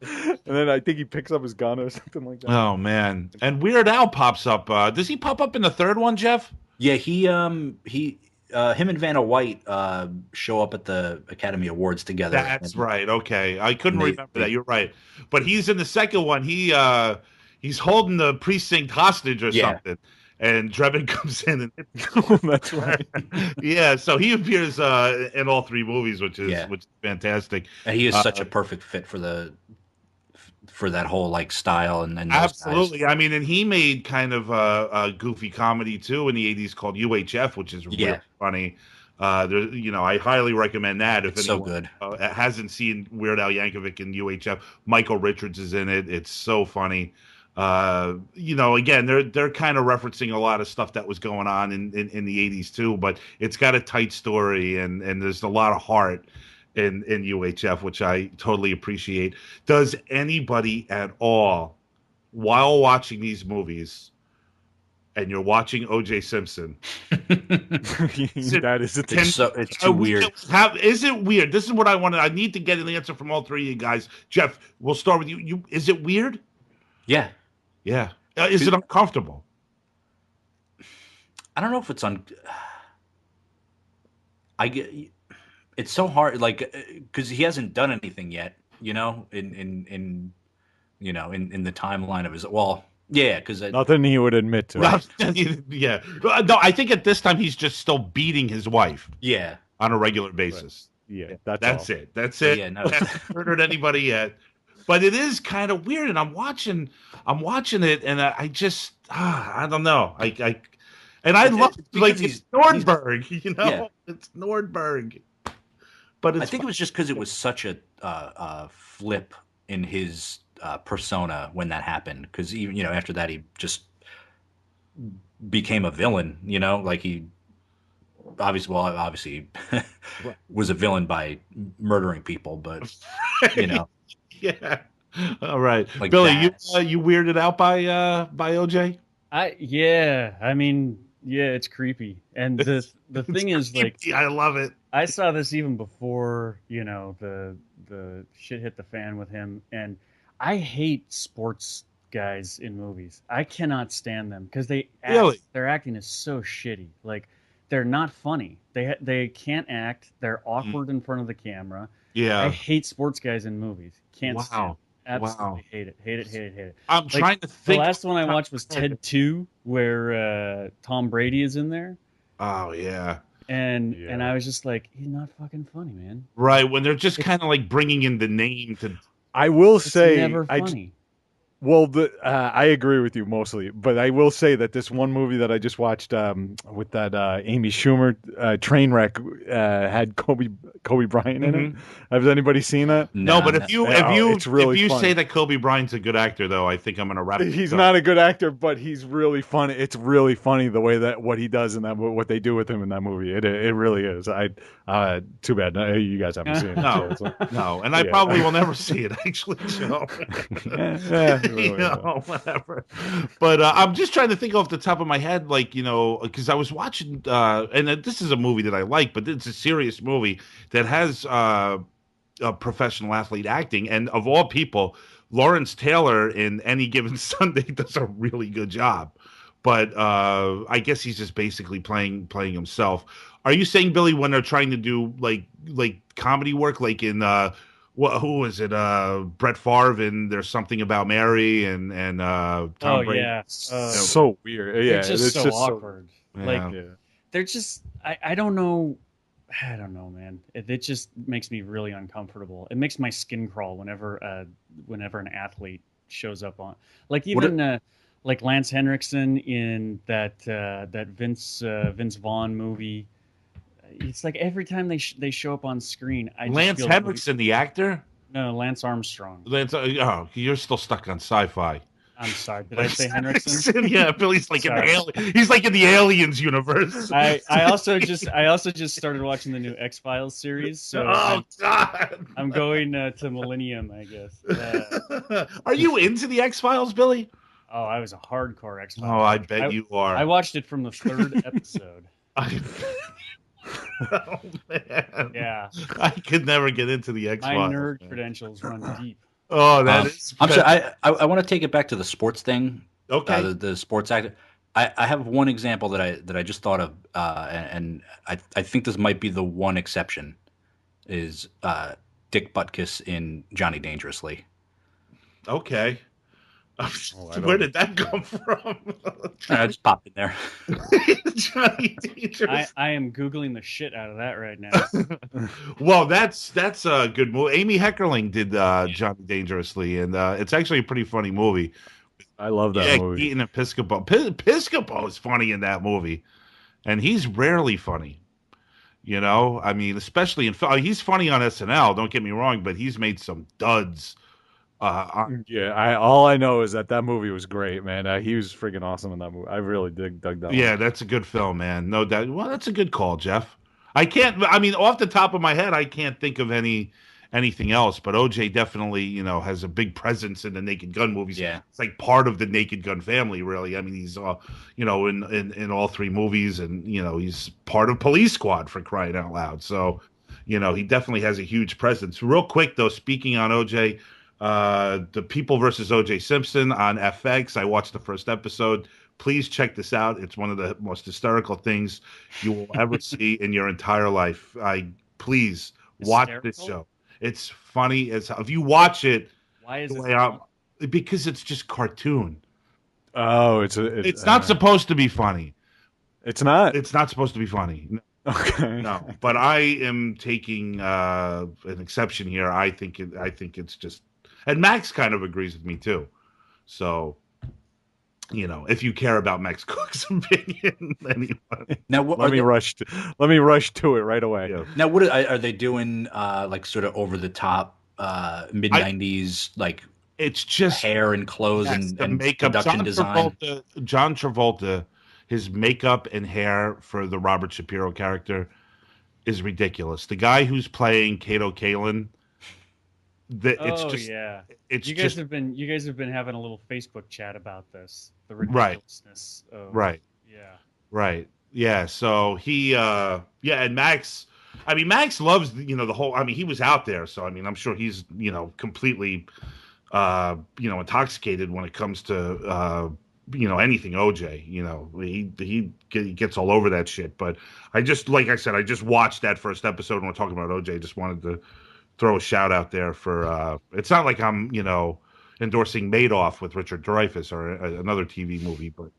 and then I think he picks up his gun or something like that. Oh man! And Weird Al pops up. Does he pop up in the third one, Jeff? Yeah, him and Vanna White show up at the Academy Awards together. That's right. Okay, I couldn't remember that. You're right. But he's in the second one. He's holding the precinct hostage or something, and Drebin comes in and that's right. Yeah, so he appears in all three movies, which is fantastic. And he is such a perfect fit for that whole like style and absolutely. Guys. I mean, and he made kind of a goofy comedy too in the '80s called UHF, which is really funny. I highly recommend that. If it's anyone so good. Hasn't seen Weird Al Yankovic in UHF, Michael Richards is in it. It's so funny. Again, they're kind of referencing a lot of stuff that was going on in the '80s too, but it's got a tight story and there's a lot of heart in UHF, which I totally appreciate. Does anybody at all, while watching these movies, and you're watching O.J. Simpson, it's too weird. Is it weird? This is what I wanted. I need to get an answer from all three of you guys. Jeff, we'll start with you. Is it weird? Yeah. Yeah. Is it uncomfortable? I don't know if it's it's so hard, like, because he hasn't done anything yet, in the timeline of his. Well, yeah, because nothing he would admit to. Yeah. No, I think at this time he's just still beating his wife. Yeah. On a regular basis. Right. Yeah. That's it. That's it. Yeah. No. Hasn't murdered anybody yet. But it is kind of weird, and I'm watching it, and I just I don't know. I love it's Nordberg, it's Nordberg. But I think it was just because it was such a flip in his persona when that happened. Because even after that he just became a villain. Like he obviously was a villain by murdering people, but Yeah. All right, like Billy, you weirded out by OJ? I mean, it's creepy, and the thing is, like, I love it. I saw this even before the shit hit the fan with him, and I hate sports guys in movies. I cannot stand them because their acting is so shitty. Like, they're not funny. They can't act. They're awkward in front of the camera. Yeah, I hate sports guys in movies. Can't stand it. Absolutely hate it. I'm trying to think. The last one I watched was Ted 2, where Tom Brady is in there. Oh yeah. And I was just like, he's not fucking funny, man. Right, when they're just kind of like bringing in the name to. I will say, never funny. I agree with you mostly, but I will say that this one movie that I just watched with that Amy Schumer Trainwreck had Kobe Bryant in it. Has anybody seen that? No, but if you say that Kobe Bryant's a good actor, though, I think I'm gonna wrap it. He's not a good actor, but he's really funny. It's really funny the way that what he does in that, what they do with him in that movie. It really is. Too bad you guys haven't seen it. No, and I probably will never see it actually. So. Whatever. But I'm just trying to think off the top of my head, like, because I was watching, and this is a movie that I like, but it's a serious movie that has a professional athlete acting, and of all people, Lawrence Taylor in Any Given Sunday does a really good job. But I guess he's just basically playing himself. Are you saying, Billy, when they're trying to do like comedy work, like in who was it? Brett Favre and There's Something About Mary and Tom Brady. Yeah, so weird. Yeah, it's just so awkward. Yeah. They're just I don't know. I don't know, man. It just makes me really uncomfortable. It makes my skin crawl whenever an athlete shows up on, like, even like Lance Henriksen in that Vince Vaughn movie. It's like every time they show up on screen, Lance Henriksen, the actor? No, Lance Armstrong. You're still stuck on Sci-Fi. I'm sorry. Did I say Henriksen? Yeah, Billy's like he's like in the Aliens universe. I also just started watching the new X-Files series, so God, I'm going to Millennium, I guess. Are you into the X-Files, Billy? Oh, I was a hardcore X-Files. Oh, I bet you are. I watched it from the 3rd episode. Oh man, yeah, I could never get into the X-Files. My nerd credentials run deep. Oh, that is. I'm sorry. I want to take it back to the sports thing. Okay. The sports act. I have one example that I just thought of, and I think this might be the one exception, is Dick Butkus in Johnny Dangerously. Okay. Where did that come from? I just popped in there. Johnny Dangerous. I am Googling the shit out of that right now. Well, that's a good movie. Amy Heckerling did Johnny Dangerously, and it's actually a pretty funny movie. I love that movie. Keaton and Piscopo. Piscopo is funny in that movie, and he's rarely funny. You know, I mean, especially he's funny on SNL. Don't get me wrong, but he's made some duds. All I know is that movie was great, man. He was freaking awesome in that movie. I really dug that. Yeah, that's a good film, man. No doubt. Well, that's a good call, Jeff. I mean, off the top of my head, I can't think of anything else. But OJ definitely, has a big presence in the Naked Gun movies. Yeah, it's like part of the Naked Gun family, really. I mean, he's in all 3 movies, and he's part of Police Squad, for crying out loud. So, he definitely has a huge presence. Real quick though, speaking on OJ. The People versus O.J. Simpson on FX. I watched the first episode. Please check this out. It's one of the most hysterical things you will ever see in your entire life. Please watch this show. It's funny as hell. If you watch it, why is it? Because it's just cartoon. Oh, it's not supposed to be funny. It's not. It's not supposed to be funny. Okay. No, but I am taking an exception here. I think it's just. And Max kind of agrees with me too. So, if you care about Max Cook's opinion, anyway. Now, let me rush to it right away. Yeah. Now, what are they doing? Like sort of over the top, mid '90s, like it's just hair and clothes and makeup. Production design. John Travolta, his makeup and hair for the Robert Shapiro character is ridiculous. The guy who's playing Kato Kalin. You guys have been having a little Facebook chat about this, the ridiculousness of so he and Max, I mean, Max loves the whole, I mean, he was out there, so I mean, I'm sure he's completely intoxicated when it comes to anything OJ. He gets all over that shit. But I just watched that first episode and we're talking about OJ. Just wanted to throw a shout out there for it's not like I'm endorsing Madoff with Richard Dreyfuss or another TV movie, but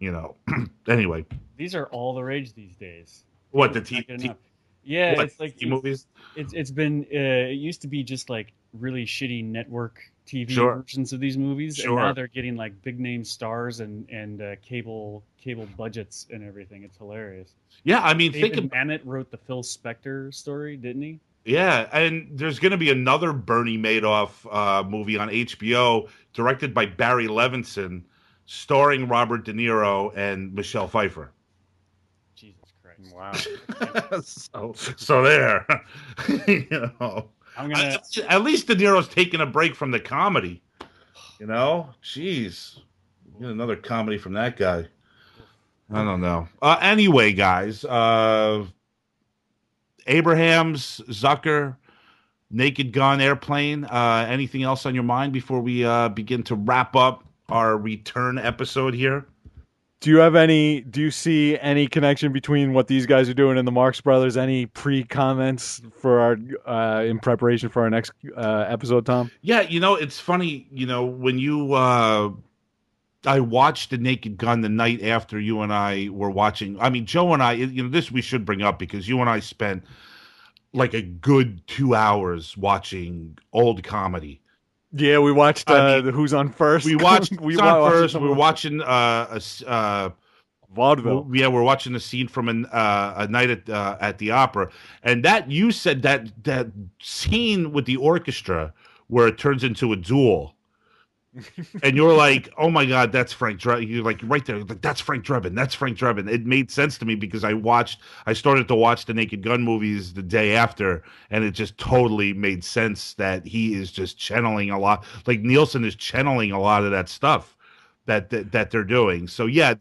anyway, these are all the rage these days. What the TV? Yeah, it's like movies. It's been it used to be just like really shitty network TV versions of these movies, and now they're getting like big name stars and cable budgets and everything. It's hilarious. Yeah, I mean, David Mamet wrote the Phil Spector story, didn't he? Yeah, and there's going to be another Bernie Madoff movie on HBO, directed by Barry Levinson, starring Robert De Niro and Michelle Pfeiffer. Jesus Christ! Wow. so there. At least De Niro's taking a break from the comedy. Jeez, get another comedy from that guy. I don't know. Anyway, guys. Abrahams, Zucker, Naked Gun, Airplane. Anything else on your mind before we begin to wrap up our return episode here? Do you see any connection between what these guys are doing and the Marx Brothers? Any pre-comments for our in preparation for our next episode, Tom? Yeah, it's funny, when you I watched The Naked Gun the night after you and I were watching. I mean, Joe and I, this we should bring up because you and I spent like a good 2 hours watching old comedy. Yeah, we watched Who's on First. We watched Who's on First. We were watching vaudeville. We're watching a scene from a night at the opera, and that you said that scene with the orchestra where it turns into a duel. and you're like, oh my God, that's Frank Drebin. You're like right there, like that's Frank Drebin. That's Frank Drebin. It made sense to me because I started to watch the Naked Gun movies the day after, and it just totally made sense that he is just channeling a lot. Like Nielsen is channeling a lot of that stuff that they're doing. So yeah,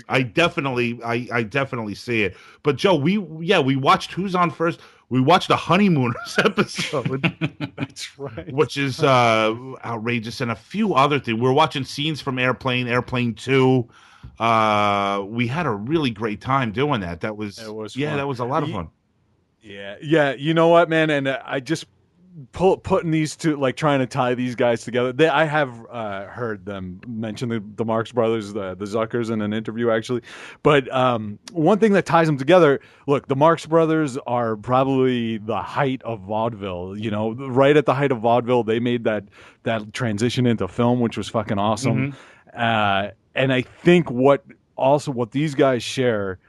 I definitely see it. But Joe, we watched Who's on First. We watched the Honeymooners episode. That's right. Which is outrageous, and a few other things. We're watching scenes from Airplane 2. We had a really great time doing that. That was fun. That was a lot of fun. Yeah. You know what, man? And I just putting these two, like trying to tie these guys together. I have heard them mention the Marx Brothers, the Zuckers in an interview actually. But one thing that ties them together, look, the Marx Brothers are probably the height of vaudeville. You know, right at the height of vaudeville, they made that transition into film, which was fucking awesome. Mm-hmm. And I think what these guys share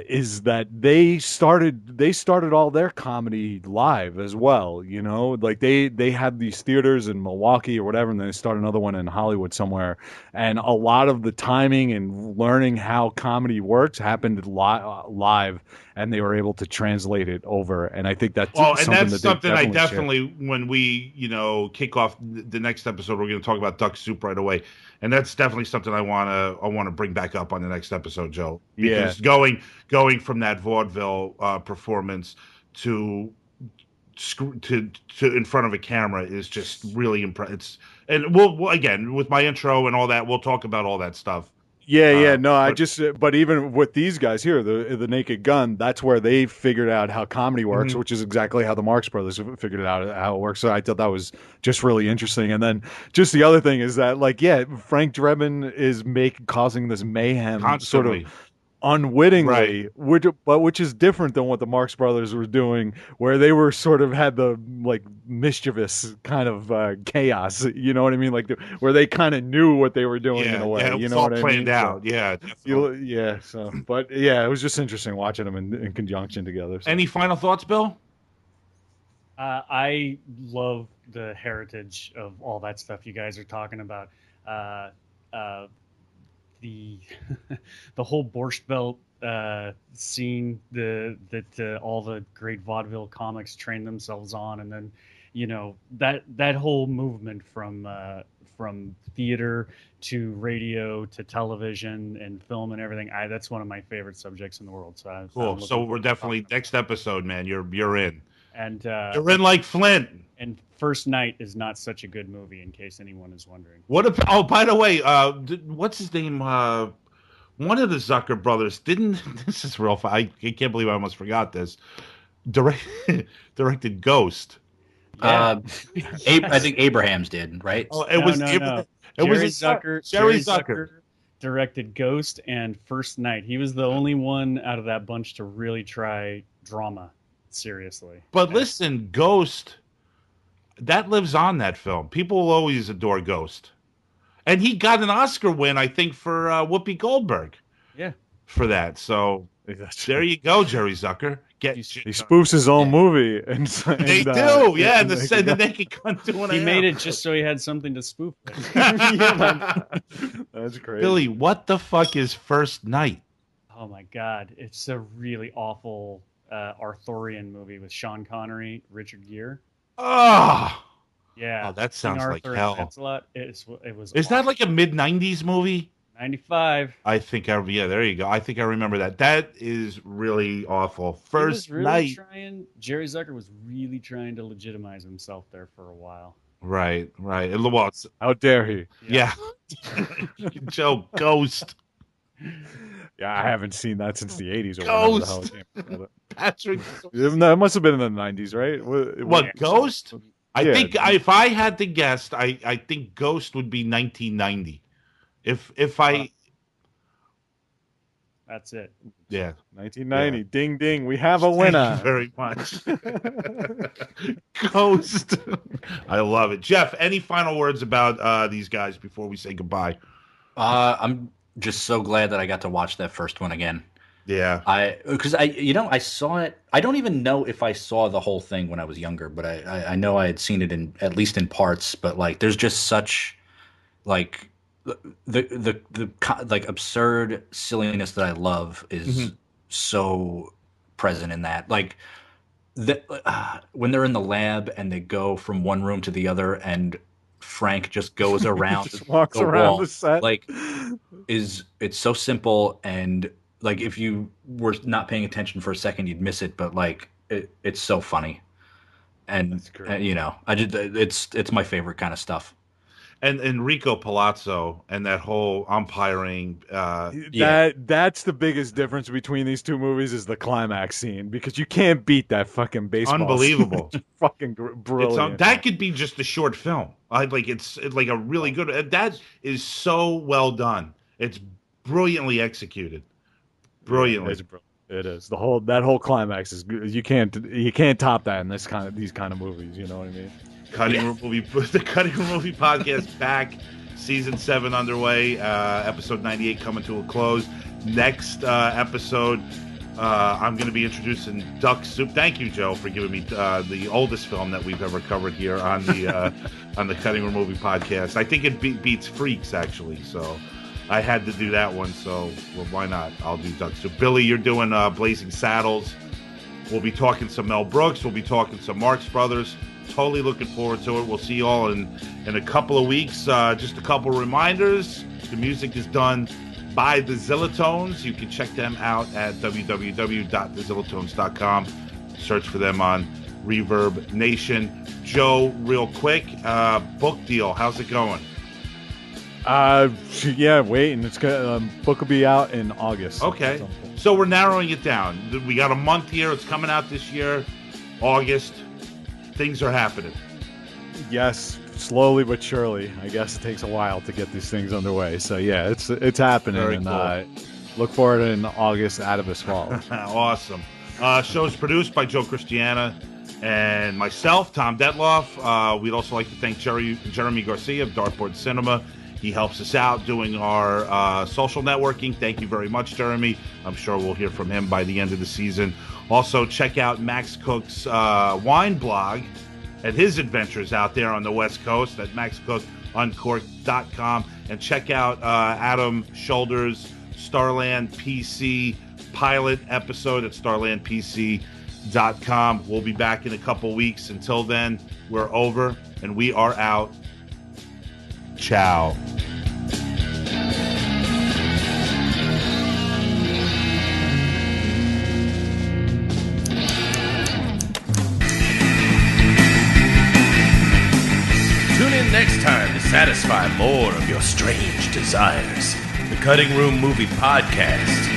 is that they started all their comedy live as well. You know, like they had these theaters in Milwaukee or whatever, and then they started another one in Hollywood somewhere. And a lot of the timing and learning how comedy works happened live, and they were able to translate it over. And I think that's something I definitely when we kick off the next episode, we're going to talk about Duck Soup right away. And that's definitely something I want to bring back up on the next episode, Joe. Because going from that vaudeville performance to in front of a camera is just really impressive. And we'll again with my intro and all that, we'll talk about all that stuff. But even with these guys here, the Naked Gun, that's where they figured out how comedy works, mm-hmm. which is exactly how the Marx Brothers figured out how it works. So I thought that was just really interesting. And then just the other thing is that, Frank Drebin is causing this mayhem constantly. Sort of unwittingly, right. which is different than what the Marx Brothers were doing, where they were sort of had the mischievous kind of chaos. You know what I mean? Where they kind of knew what they were doing in a way. Yeah, you know what I mean? Planned out. It was just interesting watching them in conjunction together. So. Any final thoughts, Bill? I love the heritage of all that stuff you guys are talking about. The whole Borscht Belt scene that all the great vaudeville comics trained themselves on, and then that whole movement from theater to radio to television and film and everything. That's one of my favorite subjects in the world. So cool. So we're definitely next episode, man. You're in, and you're in like Flint. And First Night is not such a good movie, in case anyone is wondering. By the way, what's his name? One of the Zucker brothers this is real fun. I can't believe I almost forgot this. Directed Ghost. Yeah. I think Abrahams did, right? Oh, it was Jerry Zucker directed Ghost and First Night. He was the only one out of that bunch to really try drama seriously. But listen, Ghost, that lives on, that film. People will always adore Ghost. And he got an Oscar win, I think, for Whoopi Goldberg. Yeah. For that. So there you go, Jerry Zucker. He spoofs his own movie. And they do, yeah. The Naked Gun doing He made it just so he had something to spoof. That's great. Billy, what the fuck is First Night? Oh, my God. It's a really awful Arthurian movie with Sean Connery, Richard Gere. Oh, yeah. Oh, that sounds like hell. It was. Is that like a mid-90s movie? 95. I think there you go. I think I remember that. That is really awful. First Night. Jerry Zucker was really trying to legitimize himself there for a while. Right. Well, how dare he? Yeah. Joe, Ghost. Yeah, I haven't seen that since the 80s or Ghost. whatever the hell it came. Patrick. That must have been in the 90s, right? What Ghost? I think if I had to guess, I think Ghost would be 1990. If I. That's it. Yeah. 1990. Yeah. Ding, ding. We have a winner. Thank you very much. Ghost. I love it. Jeff, any final words about these guys before we say goodbye? I'm just so glad that I got to watch that first one again. Yeah. I saw it. I don't even know if I saw the whole thing when I was younger, but I know I had seen it in at least in parts. But like, there's just such like like absurd silliness that I love is so present in that. Like when they're in the lab and they go from one room to the other, and Frank just goes around just walks the around wall. the set. Like, it's so simple, and like if you were not paying attention for a second, you'd miss it. But like it's so funny, and it's my favorite kind of stuff. And Enrico Palazzo and that whole umpiring. That's the biggest difference between these two movies is the climax scene, because you can't beat that fucking baseball. Unbelievable. Fucking brilliant. That could be just a short film. It's like a really good. That is so well done. It's brilliantly executed. Brilliantly. It is. That whole climax is good. You can't top that in these kind of movies. You know what I mean? The Cutting Room Movie Podcast back, season 7 underway, episode 98 coming to a close. Next episode, I'm going to be introducing Duck Soup. Thank you, Joe, for giving me the oldest film that we've ever covered here on the on the Cutting Room Movie Podcast. I think it beats Freaks, actually. So I had to do that one. So why not? I'll do Duck Soup. Billy, you're doing Blazing Saddles. We'll be talking some Mel Brooks. We'll be talking some Marx Brothers. Totally looking forward to it. We'll see you all in a couple of weeks. Just a couple reminders. The music is done by the Zillatones. You can check them out at www.thezillatones.com. Search for them on Reverb Nation. Joe, real quick, book deal. How's it going? Waiting. It's good. Book will be out in August. Okay. So we're narrowing it down. We got a month here. It's coming out this year, August. Things are happening. Yes, slowly but surely. I guess it takes a while to get these things underway. So yeah, it's happening. Very and cool. Look forward to in August out of this fall. Awesome. Show's produced by Joe Christiana and myself, Tom Detloff. We'd also like to thank Jeremy Garcia of Dartboard Cinema. He helps us out doing our social networking. Thank you very much, Jeremy. I'm sure we'll hear from him by the end of the season. Also, check out Max Cook's wine blog and his adventures out there on the West Coast at maxcookuncorked.com. And check out Adam Shoulder's Starland PC pilot episode at starlandpc.com. We'll be back in a couple weeks. Until then, we're over and we are out. Ciao. Tune in next time to satisfy more of your strange desires. The Cutting Room Movie Podcast.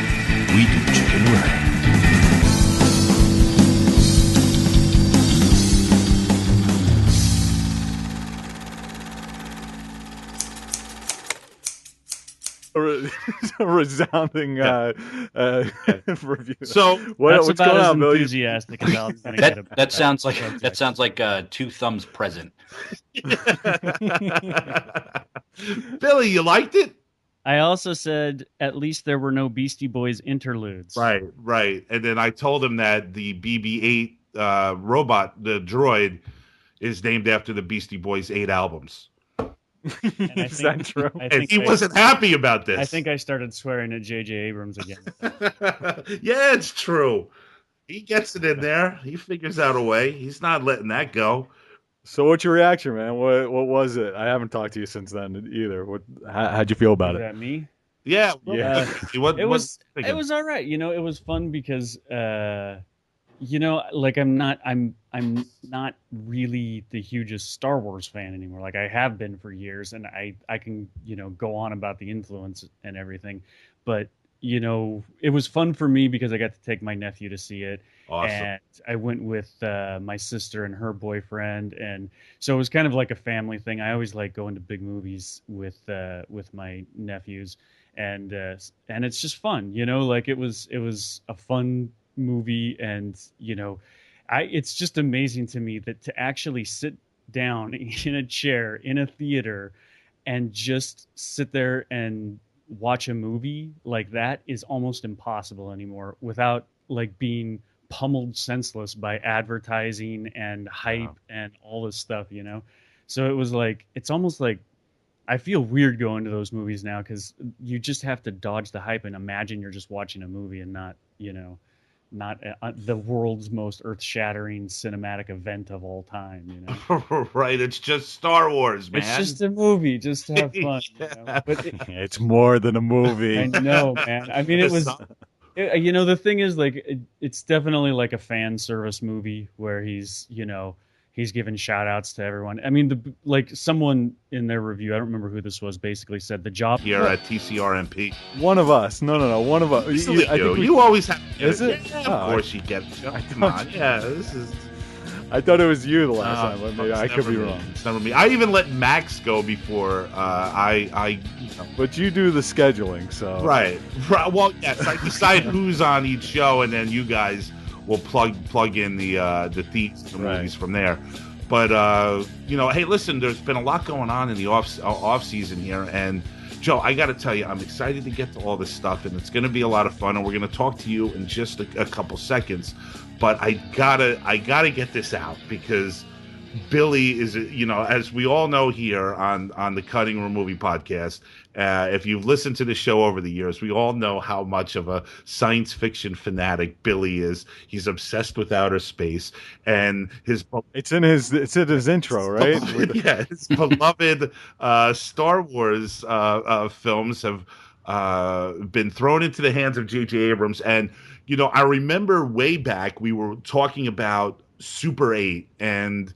We do chicken right. A resounding review. So what's going on, Bill? Enthusiastic about that sounds like two thumbs present. Billy, you liked it? I also said at least there were no Beastie Boys interludes. Right. And then I told him that the BB-8 robot, the droid, is named after the Beastie Boys' 8 albums. Is that true? And he wasn't happy about this. I think I started swearing at J.J. Abrams again. Yeah, it's true. He gets it in there. He figures out a way. He's not letting that go. So what's your reaction, man? What was it? I haven't talked to you since then either. How'd you feel about it? That me? Yeah. It was all right. It was fun because like I'm not really the hugest Star Wars fan anymore. Like I have been for years, and I can go on about the influence and everything, but it was fun for me because I got to take my nephew to see it. Awesome. And I went with my sister and her boyfriend, and so it was kind of like a family thing. I always like going to big movies with my nephews, and it's just fun, like it was a fun movie, and it's just amazing to me that to actually sit down in a chair in a theater and just sit there and watch a movie like that is almost impossible anymore without like being pummeled senseless by advertising and hype and all this stuff, you know? So it was like, it's almost like I feel weird going to those movies now because you just have to dodge the hype and imagine you're just watching a movie and not, you know, not the world's most earth-shattering cinematic event of all time, you know? Right, it's just Star Wars, man. It's just a movie, just to have fun. You know? But it's more than a movie. I know, man. I mean, it was, you know, the thing is, like, it's definitely like a fan service movie where he's, you know, he's giving shout outs to everyone. I mean, like someone in their review, I don't remember who this was, basically said the job here at TCRMP. One of us. No. One of us. You always have to get Is it? Yeah, of course you get it. Come on. Yeah, this is. I thought it was you the last time, but maybe I could be wrong. It's never me. I even let Max go before I. You know. But you do the scheduling, so. Right. Well, yes, I decide who's on each show, and then you guys will plug in the themes, the movies from there. But you know, hey, listen, there's been a lot going on in the off season here, and Joe, I got to tell you, I'm excited to get to all this stuff, and it's going to be a lot of fun, and we're going to talk to you in just a couple seconds. But I gotta get this out because Billy is, you know, as we all know here on the Cutting Room Movie Podcast, if you've listened to the show over the years, we all know how much of a science fiction fanatic Billy is. He's obsessed with outer space, and it's in his intro, right? Yeah, his beloved Star Wars films have been thrown into the hands of J.J. Abrams. And you know, I remember way back we were talking about Super 8, and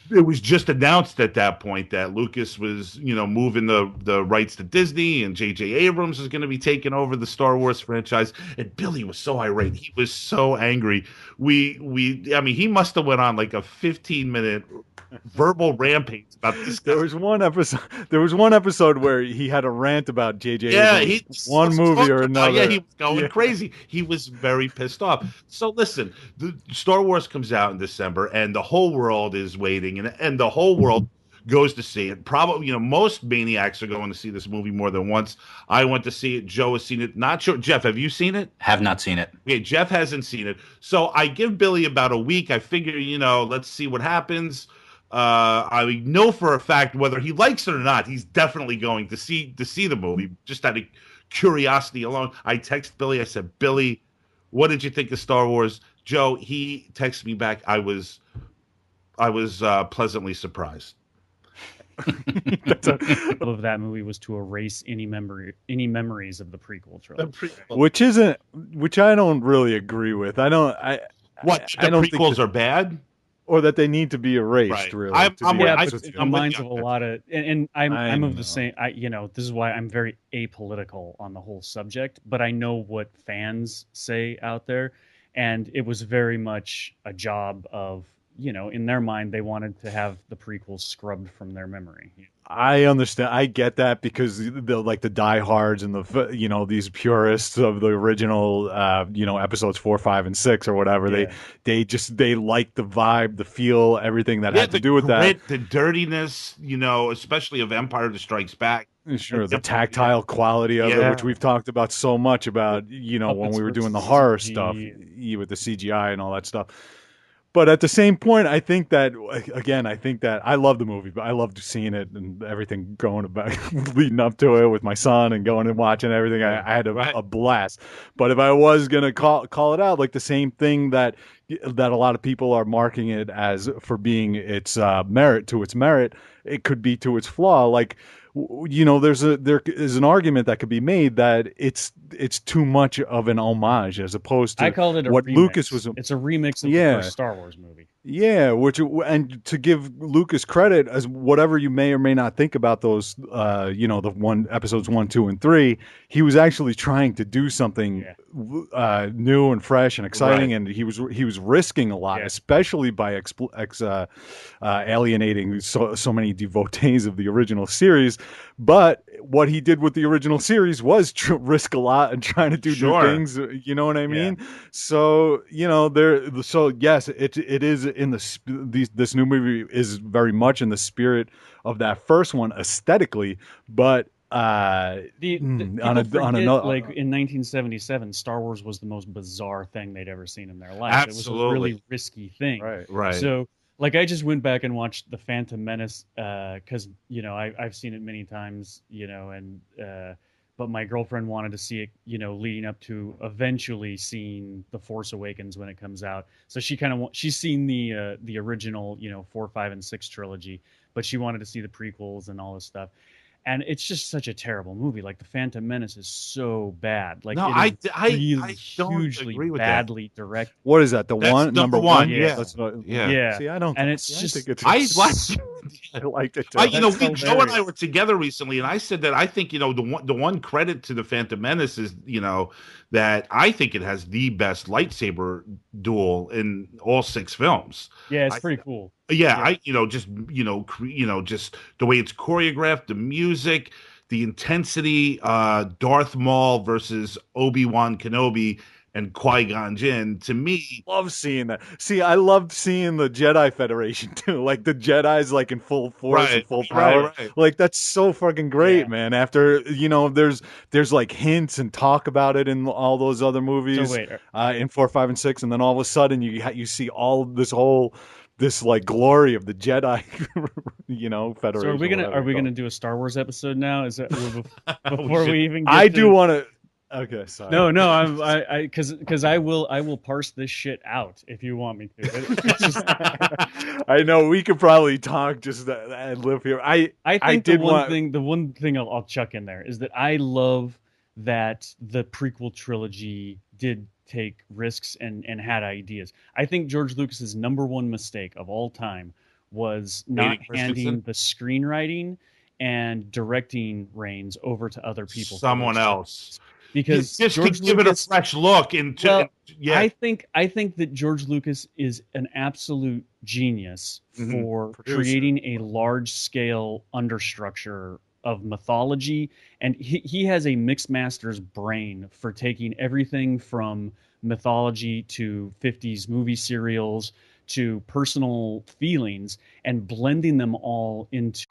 it was just announced at that point that Lucas was, you know, moving the rights to Disney, and J.J. Abrams was going to be taking over the Star Wars franchise. And Billy was so irate. He was so angry. I mean, he must have went on like a 15-minute verbal rampage about this. There was one episode where he had a rant about J.J. Abrams, one movie or another. Yeah, he was going crazy. He was very pissed off. So listen, the Star Wars comes out in December, and the whole world is waiting, and the whole world goes to see it. Probably, you know, most maniacs are going to see this movie more than once. I went to see it. Joe has seen it. Not sure. Jeff, have you seen it? Have not seen it. Okay, Jeff hasn't seen it. So I give Billy about a week. I figure, you know, let's see what happens. I know for a fact whether he likes it or not, he's definitely going to see the movie, just out of curiosity alone. I text Billy. I said, Billy, what did you think of Star Wars? Joe, he texted me back. I was pleasantly surprised. Of that movie was to erase any memories of the prequel trilogy. Which I don't really agree with. I don't prequels are bad? Or that they need to be erased, right. really. I'm reminds of a lot of, and I'm of the same. You know, this is why I'm very apolitical on the whole subject. But I know what fans say out there, and it was very much a job of, you know, in their mind, they wanted to have the prequels scrubbed from their memory. I understand. I get that because the diehards and these purists of the original, episodes 4, 5, and 6 or whatever. Yeah. They like the vibe, the feel, everything that had to do with that. The dirtiness, you know, especially of Empire Strikes Back. Sure, the tactile quality of it, which we've talked about so much about, you know, when we were doing the horror stuff with the CGI and all that stuff. But at the same point, I think that I love the movie, but I loved seeing it and everything going about leading up to it with my son and going and watching everything. I had a blast. But if I was going to call it out, like the same thing that a lot of people are marking it as for being its merit, it could be to its flaw. Like, you know, there is an argument that could be made that it's too much of an homage as opposed to I called it what remix. Lucas was. It's a remix of the first Star Wars movie. Yeah, and to give Lucas credit, as whatever you may or may not think about those, the episodes 1, 2, and 3, he was actually trying to do something new and fresh and exciting, and he was risking a lot, especially by alienating so many devotees of the original series. But what he did with the original series was risk a lot and trying to do new things. You know what I mean? Yeah. So yes, it is in this new movie is very much in the spirit of that first one aesthetically, but like in 1977, Star Wars was the most bizarre thing they'd ever seen in their life. Absolutely. It was a really risky thing. Right. So, like, I just went back and watched The Phantom Menace because I've seen it many times, and but my girlfriend wanted to see it, leading up to eventually seeing The Force Awakens when it comes out. So she's seen the original 4, 5, and 6 trilogy, but she wanted to see the prequels and all this stuff. And it's just such a terrible movie. Like, The Phantom Menace is so bad. Like, I don't hugely agree with badly directed. What is that? That's number one? Yeah. Yeah. See, I don't. And it's just. I liked it too. Joe and I were together recently, and I said that I think the one credit to the Phantom Menace is that I think it has the best lightsaber duel in all 6 films. Yeah, it's pretty cool. Yeah, just the way it's choreographed, the music, the intensity, Darth Maul versus Obi-Wan Kenobi and Qui-Gon Jinn, to me, love seeing that. See, I loved seeing the Jedi Federation too, like the Jedi's like in full force and full power. Right. Like, that's so fucking great, man. After there's like hints and talk about it in all those other movies, in 4, 5, and 6, and then all of a sudden you see all this like glory of the Jedi, Federation. So are we gonna do a Star Wars episode now? Is that before we even? Get I do want to. Okay, sorry. No, I because I will parse this shit out if you want me to. I know we could probably talk just and live here. I think the one thing I'll chuck in there is that I love that the prequel trilogy did take risks and had ideas. I think George Lucas's number one mistake of all time was not handing the screenwriting and directing reins over to other people. Someone else. Because just George to give Lucas, it a fresh look I think that George Lucas is an absolute genius for creating a large scale understructure of mythology, and he has a mixed master's brain for taking everything from mythology to 50s movie serials to personal feelings and blending them all into.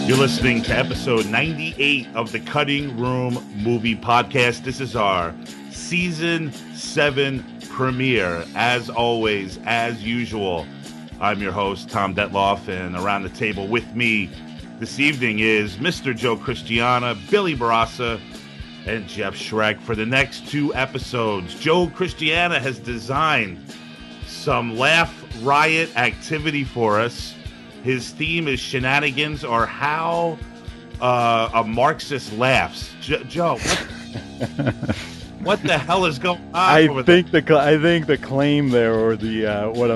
You're listening to episode 98 of the Cutting Room Movie Podcast. This is our season 7 premiere. As always, as usual, I'm your host, Tom Detloff, and around the table with me this evening is Mr. Joe Christiana, Billy Barassa, and Jeff Schreck. For the next 2 episodes, Joe Christiana has designed some laugh riot activity for us. His theme is shenanigans, or how a Marxist laughs. Joe, what the hell is going on? I think the claim there, or the what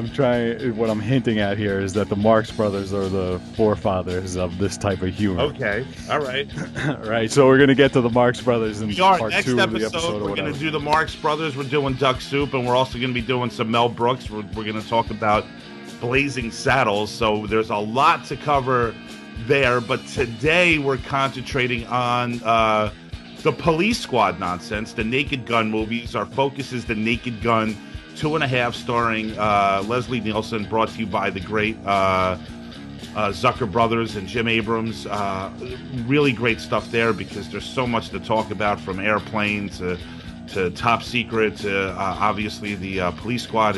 I'm hinting at here, is that the Marx Brothers are the forefathers of this type of humor. Okay, all right, right. So we're gonna get to the Marx Brothers in part next 2 of the episode. episode. We're gonna do the Marx Brothers. We're doing Duck Soup, and we're also gonna be doing some Mel Brooks. We're gonna talk about Blazing Saddles, so there's a lot to cover there, but today we're concentrating on the Police Squad nonsense, the Naked Gun movies. Our focus is the Naked Gun 2.5, starring Leslie Nielsen, brought to you by the great Zucker Brothers and Jim Abrams. Really great stuff there, because there's so much to talk about, from Airplane to Top Secret to obviously the Police Squad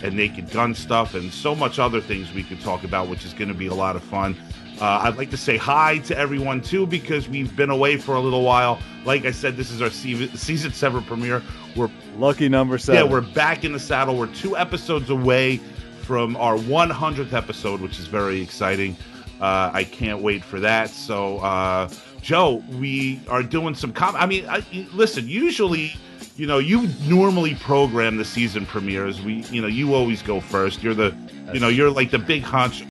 and Naked Gun stuff, and so much other things we could talk about, which is going to be a lot of fun. I'd like to say hi to everyone too, because we've been away for a little while. Like I said, this is our season 7 premiere. We're lucky number 7. Yeah, we're back in the saddle. We're 2 episodes away from our 100th episode, which is very exciting. I can't wait for that. So, Joe, we are doing some listen, usually, you normally program the season premieres. You always go first. You're you're like the big hunch